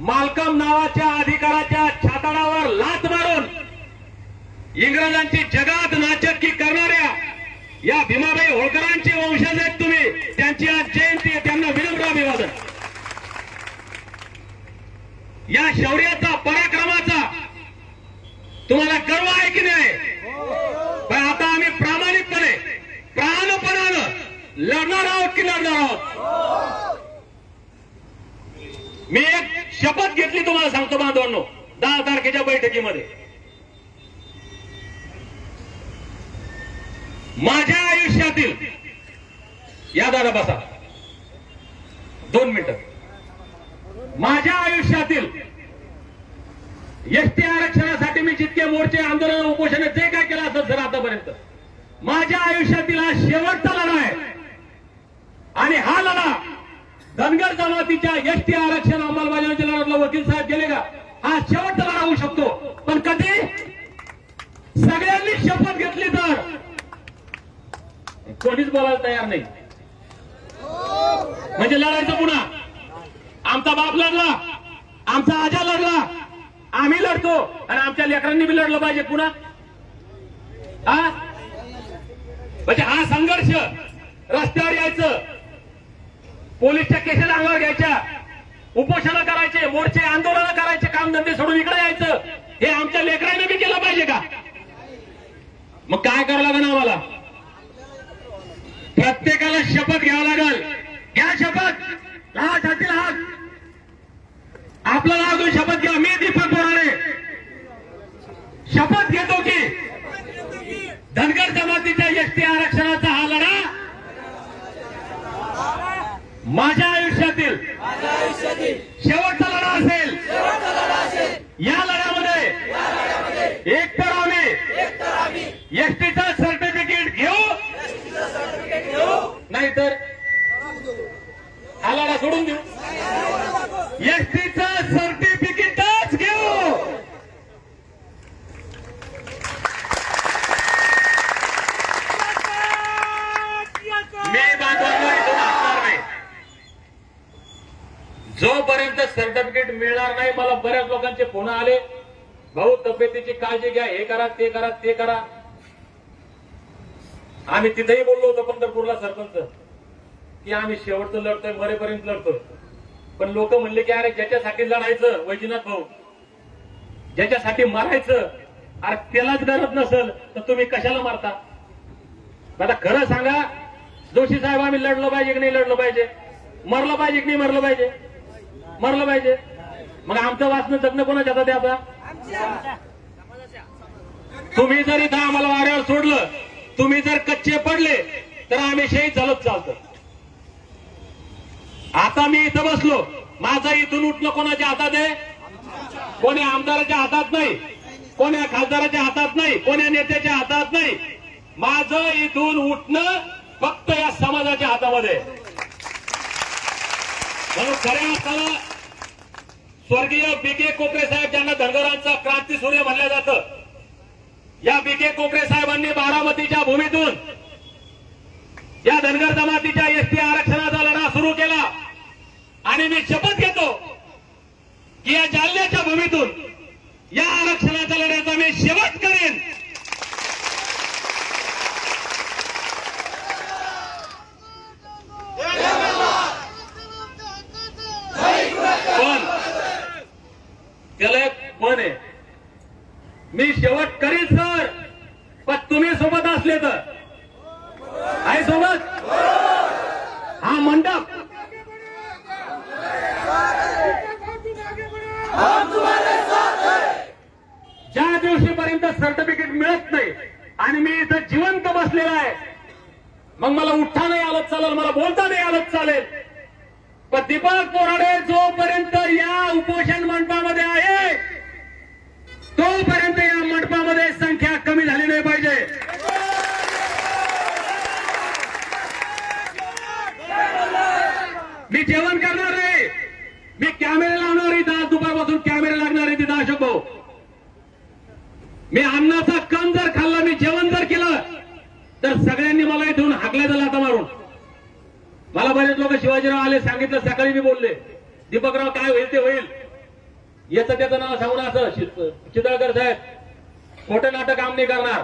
मालकम नावाच्या अधिकाराच्या छाताडावर लाथ मारून इंग्रजांची जगात नाचक्की करणाऱ्या या भीमाबाई होळकरांचे वंशज आहेत तुम्ही. त्यांची आज जयंती आहे, त्यांना विनम्र अभिवादन. या शौर्याचा पराक्रमाचा तुम्हाला गर्व आहे की नाही? पण आता आम्ही प्रामाणिकपणे प्राणपणानं लढणार आहोत की लढणार आहोत? मी एक शपथ घेतली तुम्हाला सांगतो बांधवांनो 10 तारखेच्या बैठकीमध्ये. माझ्या आयुष्यातील या दादा बसा 2 मिनिटं. माझ्या आयुष्यातील एसटी आरक्षणासाठी मी जितके मोर्चे आंदोलन उपोषण जे काय केलं असं जर आतापर्यंत माझ्या आयुष्यातील हा शेवटचा लढा आहे. आणि हा लढा धनगर जमातीच्या एसटी आरक्षण अंमलबजावणीच्या लढ्यातला वकील साहेब गेले का हा शेवटचा लढा होऊ शकतो. पण कधी सगळ्यांनी शपथ घेतली तर कोणीच बोलायला तयार नाही. म्हणजे लढायचं पुन्हा आमचा बाप लढला, आमचा आजा लढला, आम्ही लढतो आणि आमच्या लेकरांनी बी लढलं पाहिजे पुन्हा. म्हणजे हा संघर्ष रस्त्यावर यायचं, पोलीसच्या केसेस अंगावर घ्यायच्या, उपोषणं करायचे, मोर्चे आंदोलन करायचे, कामधंदे सोडून इकडे यायचं, हे आमच्या लेकरांनी बी केलं पाहिजे का? मग काय करावं लागेल आम्हाला? प्रत्येकाला शपथ घ्यावं लागेल. घ्या शपथ, हात हातील हात. आपलं नाव घेऊन शपथ घ्या. मी दीपक बोराडे शपथ घेतो की धनगर जमातीच्या एसटी आरक्षणाचा हा लढा माझ्या आयुष्यातील शेवटचा लढा असेल. या लढ्यामध्ये एक तर आम्ही एसटीचं सर्टिफिकेट घेऊ, नाहीतर हा लढा सोडून देऊ. एसटीचं सर्टिफिकेटच घेऊ. मी बांधवांना इथून हटणार नाही जोपर्यंत सर्टिफिकेट मिळणार नाही. मला बऱ्याच लोकांचे फोन आले, भाऊ तब्येतीची काळजी घ्या, हे करा ते करा ते करा. आम्ही तिथेही बोललो होतो पंढरपूरला सरपंच की आम्ही शेवटचं लढतोय, मरेपर्यंत लढतोय. पण लोक म्हणले की अरे ज्याच्यासाठी लढायचं वैजनाथ भाऊ, ज्याच्यासाठी मारायचं अरे त्यालाच गरज नसेल तर तुम्ही कशाला मारता? आता खरं सांगा, जोशी साहेब आम्ही लढलो पाहिजे की नाही लढलो पाहिजे? मरलं पाहिजे की नाही मरलं पाहिजे? मरलं पाहिजे. मग आमचं वाचणं जगणं कोणाच्या हातात आहे आता? तुम्ही जर इथं आम्हाला वाऱ्यावर सोडलं, तुम्ही जर कच्चे पडले तर आम्ही शहीद झालोच चालतं. आता मी इथं बसलो, माझं इथून उठणं कोणाच्या हातात आहे? कोणी आमदाराच्या हातात नाही, कोण्या खासदाराच्या हातात नाही, कोण्या नेत्याच्या हातात नाही. माझं इथून उठणं फक्त या समाजाच्या हातामध्ये. म्हणून खऱ्या अर्थानं स्वर्गीय बी.के. कोकरे साहेब ज्यांना धनगरांचा क्रांती सूर्य म्हणलं जातं, या बी.के. कोकरे साहेबांनी बारामतीच्या भूमीतून या धनगर जमातीच्या एसटी आरक्षणाचा लढा सुरू केला. आणि मी शपथ घेतो की या जालन्याच्या भूमीतून या आरक्षणाच्या लढ्याचा मी शेवट करेन. पण त्याला एक पण आहे, मी शेवट करीन सर, पण तुम्ही सोबत असले तर. आहे सोबत? हा मंडप ज्या दिवशीपर्यंत सर्टिफिकेट मिळत नाही आणि मी इथं जिवंत बसलेला आहे, मग मला उठता नाही आलं चालेल, मला बोलता नाही आलं चालेल, पण दीपक बोराडे जोपर्यंत या उपोषण मंडपामध्ये आहे तोपर्यंत या मंडपामध्ये संख्या कमी झाली नाही पाहिजे. मी जेवण करणार नाही, मी अन्नाचा कण जर खाल्ला, मी जेवण जर केलं, तर सगळ्यांनी मला इथून हाकलायचं लाथा मारून. मला बरेच लोक शिवाजीराव आले, सांगितलं, सकाळी मी बोलले, दीपकराव काय होईल ते होईल, याचं त्याचं नाव सांगून असं चितळकर साहेब खोटं नाटक काम नाही करणार,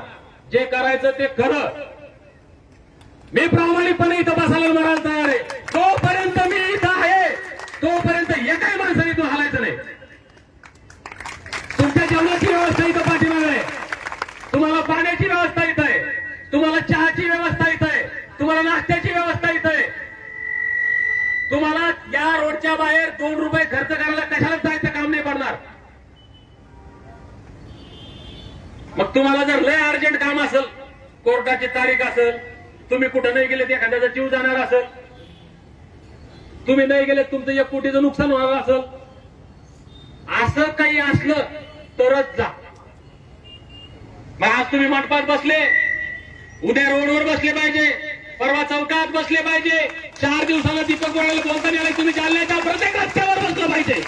जे करायचं ते खरं. मी प्रामाणिकपणे इथं बसायला मरायला तयार आहे. तोपर्यंत मी इथं आहे, तोपर्यंत एकाही माणसाने इथून हलायचं नाही. तुमच्या जेवणाची व्यवस्था इथं पाठीमागे आहे, तुम्हाला पाण्याची व्यवस्था इथं आहे, तुम्हाला चहाची व्यवस्था इथं आहे, तुम्हाला नाश्त्याची व्यवस्था इथं आहे. तुम्हाला या रोडच्या बाहेर 2 रुपये खर्च करायला कशाला जायचं काम नाही पडणार. मग तुम्हाला जर लय अर्जंट काम असेल, कोर्टाची तारीख असेल, तुम्ही कुठं नाही गेले, एखाद्याचा जीव जाणार असेल, तुम्ही नाही गेले, तुमचं 1 कोटीचं नुकसान होणार असेल, असं काही असलं तरच जा. मग आज तुम्ही मंडपात बसले, उद्या रोडवर बसले पाहिजे, परवा चौकात बसले पाहिजे, 4 दिवसाला दीपक बोराडे बोलताना आले, तुम्ही जालन्याच्या प्रत्येक रस्त्यावर बसलं पाहिजे.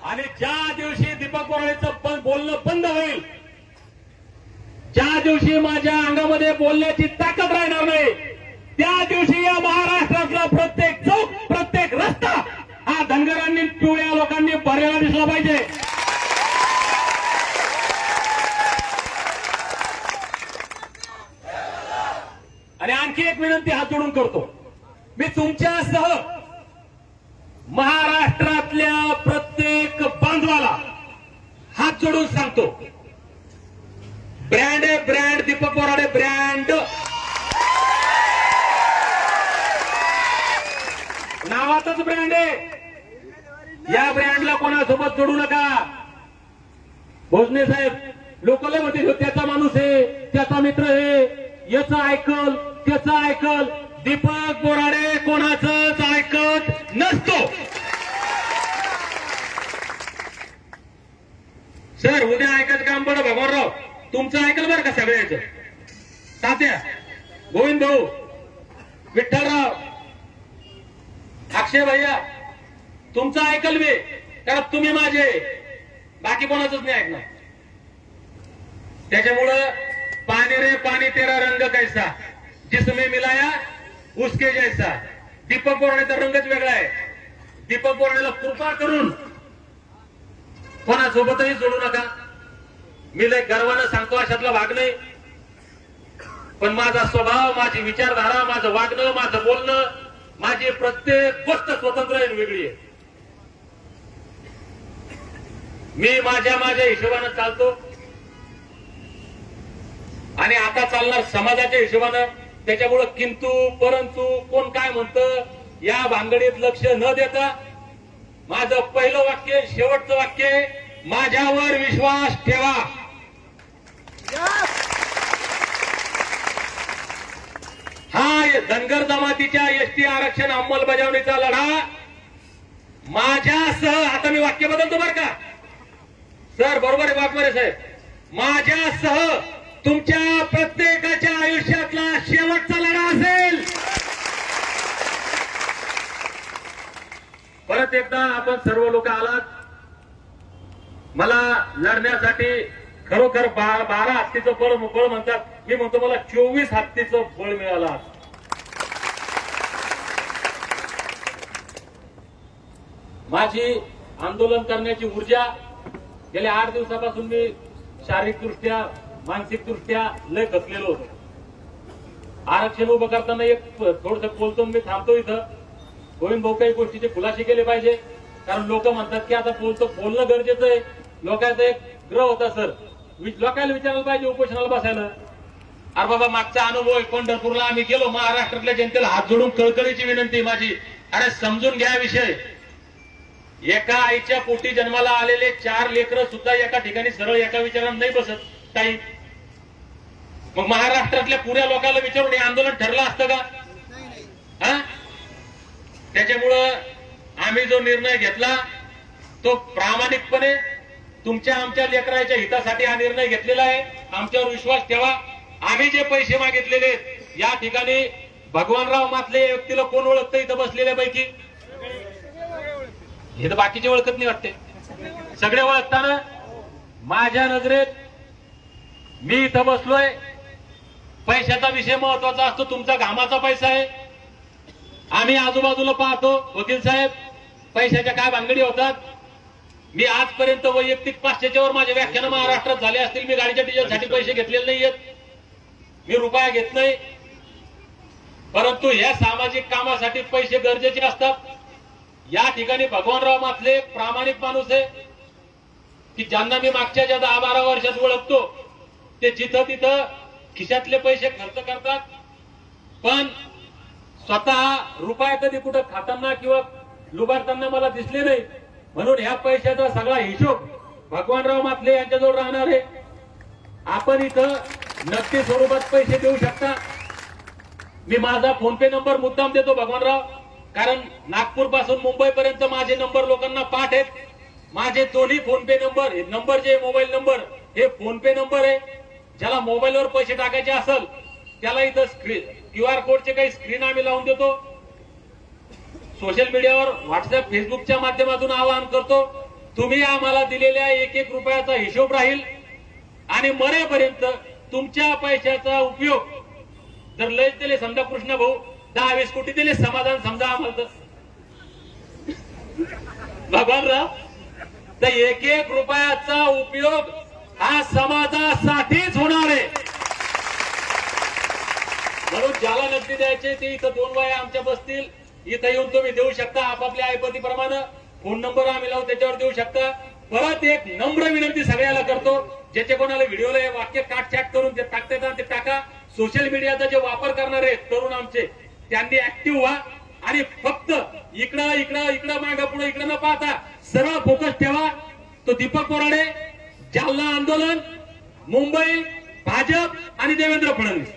आणि ज्या दिवशी दीपक बोराडेचं बोलणं बंद होईल, ज्या दिवशी माझ्या अंगामध्ये बोलण्याची ताकद राहणार नाही, त्या दिवशी या महाराष्ट्रातला प्रत्येक चौक, प्रत्येक रस्ता हा धनगरांनी, पिवळ्या लोकांनी भरलेला दिसला पाहिजे. आणि आणखी एक विनंती हात जोडून करतो, मी तुमच्यासह महाराष्ट्रातल्या प्रत्येक बांधवाला हात जोडून सांगतो, ब्रँड आहे, ब्रँड दीपक बोराडे ब्रँड. नावातच ब्रँड आहे, या ब्रँडला कोणासोबत जोडू नका. भोसले साहेब लोक लय म्हणते, त्याचा माणूस आहे, त्याचा मित्र आहे, याचं ऐकल, त्याचं ऐकल. दीपक बोराडे कोणाचंच ऐकत नसतो. सर उद्या ऐकत काम पडं भगवानराव, तुमचं ऐकल बरं का सगळ्याचं. तात्या, गोविंद भाऊ, विठ्ठलराव, अक्षय भैया, तुमचं ऐकल मी, कारण तुम्ही माझे, बाकी कोणाचंच नाही ऐकणार. त्याच्यामुळं पाणी रे पाणी तेरा रंग कैसा, जिसमें मिलाया उसके जैसा. दीपक बोराडेचा रंगच वेगळा आहे. दीपक बोराडेला कृपा करून कोणासोबतही जोडू नका. मी लय गर्वानं सांगतो, अशातला भाग नाही, पण माझा स्वभाव, माझी विचारधारा, माझं वागणं, माझं बोलणं, माझी प्रत्येक गोष्ट स्वतंत्र आहे, वेगळी आहे. मी माझ्या हिशोबानं चालतो आणि आता चालणार समाजाच्या हिशोबानं. त्याच्यामुळं किंतु परंतु कोण काय म्हणतं या भानगडीत लक्ष न देता माझं पहिलं वाक्य, शेवटचं वाक्य, माझ्यावर विश्वास ठेवा. हा धनगर जमातीच्या एसटी आरक्षण अंमलबजावणीचा लढा माझ्यासह, आता मी वाक्य बदलतो बरं का सर, बरोबर आहे वाकमारे साहेब, माझ्यासह तुमच्या प्रत्येकाच्या आयुष्यातला शेवटचा लढा असेल. परत एकदा आपण सर्व लोक आलात. मला लढण्यासाठी खरोखर 12 हत्तीचं बळ म्हणतात, मी म्हणतो मला 24 हत्तीचं बळ मिळालं. माझी आंदोलन करण्याची ऊर्जा गेल्या 8 दिवसापासून मी शारीरिकदृष्ट्या, मानसिकदृष्ट्या लय खचलेलो होतो. आरक्षण उभं करताना एक थोडस बोलतो, मी थांबतो इथं. गोविंद भाऊ काही गोष्टीचे खुलासे केले पाहिजे, कारण लोक म्हणतात की आता बोलणं गरजेचं आहे. लोकांचा एक ग्रह होता सर, लोकांना विचारायला पाहिजे उपोषणाला बसायला. अरे बाबा मागचा अनुभव आहे, पंढरपूरला आम्ही गेलो, महाराष्ट्रातल्या जनतेला हात जोडून कळकळीची विनंती माझी, अरे समजून घ्या विषय. एका आईच्या पोटी जन्माला आलेले 4 लेकरं सुद्धा एका ठिकाणी सरळ एका विचारानं नाही बसत काही. मग महाराष्ट्रातल्या पुऱ्या लोकांना विचारून हे आंदोलन ठरलं असतं का? हा, त्याच्यामुळं आम्ही जो निर्णय घेतला तो प्रामाणिकपणे तुमच्या आमच्या लेकराच्या हितासाठी हा निर्णय घेतलेला आहे. आमच्यावर विश्वास ठेवा. आम्ही जे पैसे मागितलेले आहेत, या ठिकाणी भगवानराव मातले या व्यक्तीला कोण ओळखतं इथं बसलेल्यापैकी? हे तर बाकीचे ओळखत नाही वाटते. सगळे ओळखताना माझ्या नजरेत मी इथं बसलोय. पैशाचा विषय महत्वाचा असतो. तुमचा घामाचा पैसा आहे. आम्ही आजूबाजूला पाहतो वकील साहेब, पैशाच्या काय भानगडी होतात. मी आजपर्यंत वैयक्तिक 500च्या वर माझे व्याख्यान महाराष्ट्रात झाले असतील. मी गाडीच्या डिझेलसाठी पैसे घेतलेले नाहीयेत. मी रुपया घेत नाही. परंतु या सामाजिक कामासाठी पैसे गरजेचे असतात. या ठिकाणी भगवानराव मातले प्रामाणिक माणूस आहे की ज्यांना मी मागच्या ज्या 10-12 वर्षात ओळखतो, ते जिथं तिथं खिशातले पैसे खर्च करतात, पण स्वतः रुपया कधी कुठं खाताना किंवा लुबाडताना मला दिसले नाही. म्हणून ह्या पैशाचा सगळा हिशोब भगवानराव मातले यांच्याजवळ राहणार आहे. आपण इथं नक्की स्वरूपात पैसे देऊ शकता. मी माझा फोनपे नंबर मुद्दाम देतो भगवानराव, कारण नागपूर पासून मुंबईपर्यंत माझे नंबर लोकांना पाठ आहेत. माझे दोन्ही फोनपे नंबर जे मोबाईल नंबर हे फोनपे नंबर आहे. ज्याला मोबाईलवर पैसे टाकायचे असेल त्याला इथं QR कोडचे काही स्क्रीन आम्ही लावून देतो. सोशल मीडियावर व्हॉट्सअप फेसबुकच्या माध्यमातून आवाहन करतो, तुम्ही आम्हाला दिलेल्या 1-1 रुपयाचा हिशोब राहील आणि मरेपर्यंत तुमच्या पैशाचा उपयोग जर लय दिले, समजा कृष्ण भाऊ 10-20 कोटी दिले, समाधान समजा आम्हाला भगवानराव, तर 1-1 रुपयाचा उपयोग हा समाजासाठीच होणार आहे. म्हणून ज्याला नगदी द्यायचे ते इथं 2 बाया आमच्या बसतील. इथं येऊन तुम्ही देऊ शकता. आपापल्या ऐपतीप्रमाणे फोन नंबर आम्ही लावू, त्याच्यावर देऊ शकता. परत एक नम्र विनंती सगळ्याला करतो, ज्याचे कोणाला व्हिडिओला हे वाक्य काटछाट करून ते टाकता येतात ते टाका. सोशल मीडियाचा जे वापर करणारे आहेत तरुण आमचे, त्यांनी ऍक्टिव्ह व्हा आणि फक्त इकडं मागं पुढे इकडं न पाहता सरळ फोकस ठेवा. तो दीपक बोराडे, जालना आंदोलन, मुंबई भाजप आणि देवेंद्र फडणवीस.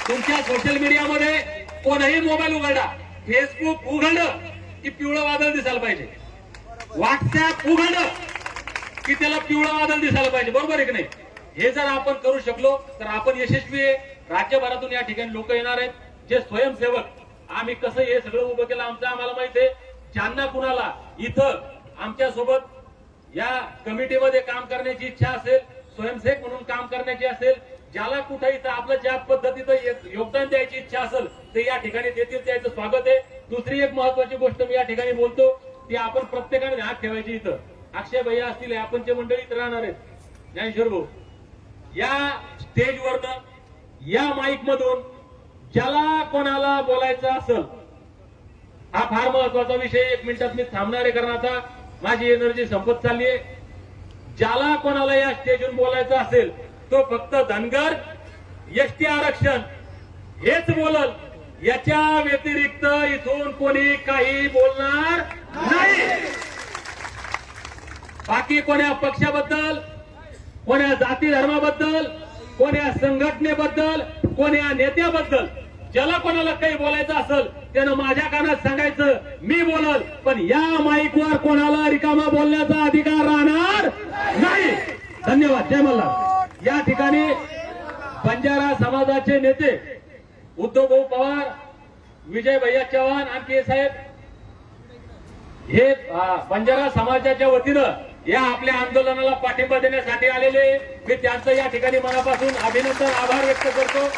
तुमच्या सोशल मीडियामध्ये कोणही मोबाईल उघडा, फेसबुक उघडलं की पिवळं वादळ दिसायला पाहिजे, व्हॉट्सअप उघडलं की त्याला पिवळं वादळ दिसायला पाहिजे. बरोबर आहे की नाही? हे जर आपण करू शकलो तर आपण यशस्वी आहे. राज्यभरातून या ठिकाणी लोक येणार आहेत, जे स्वयंसेवक. आम्ही कसं हे सगळं उभं केलं आमचं आम्हाला माहिती आहे. ज्यांना कुणाला इथं आमच्या सोबत या कमिटीमध्ये काम करण्याची इच्छा असेल, स्वयंसेवक म्हणून काम करण्याची असेल, ज्याला कुठं इथं आपलं ज्या पद्धतीचं योगदान द्यायची इच्छा असेल ते या ठिकाणी देतील, त्याचं स्वागत आहे. दुसरी एक महत्वाची गोष्ट मी या ठिकाणी बोलतो, ती आपण प्रत्येकाने हात ठेवायची. इथं अक्षय भैया असतील, आपणचे मंडळी इथं राहणार आहेत, ज्ञानेश्वर भाऊ, या स्टेजवरनं या माईक मधून ज्याला कोणाला बोलायचं असेल, हा फार महत्वाचा विषय. 1 मिनिटात मी थांबणार आहे, कारण आता माझी एनर्जी संपत चालली आहे. ज्याला कोणाला या स्टेजवरून बोलायचं असेल तो फक्त धनगर, एसटी आरक्षण हेच बोलल. याच्या व्यतिरिक्त इथून कोणी काही बोलणार नाही. बाकी कोण्या पक्षाबद्दल, कोण्या जाती धर्माबद्दल, कोण्या संघटनेबद्दल, कोण्या नेत्याबद्दल ज्याला कोणाला काही बोलायचं असेल त्यानं माझ्या कानात सांगायचं, मी बोलल. पण या माईकवर कोणाला रिकामा बोलण्याचा अधिकार राहणार नाही. धन्यवाद. जय मल्हार. या ठिकाणी बंजारा समाजाचे नेते उद्धव भाऊ पवार, विजय भैया चव्हाण आणि के साहेब हे बंजारा समाजाच्या वतीनं या आपल्या आंदोलनाला पाठिंबा देण्यासाठी आलेले. मी त्यांचं या ठिकाणी मनापासून अभिनंदन, आभार व्यक्त करतो.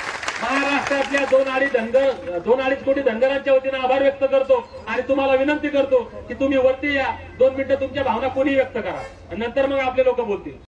महाराष्ट्रातल्या 2-2.5 कोटी धनगरांच्या वतीनं आभार व्यक्त करतो आणि तुम्हाला विनंती करतो की तुम्ही वरती या, 2 मिनिटं तुमच्या भावना कोणी व्यक्त करा, नंतर मग आपले लोक बोलतील.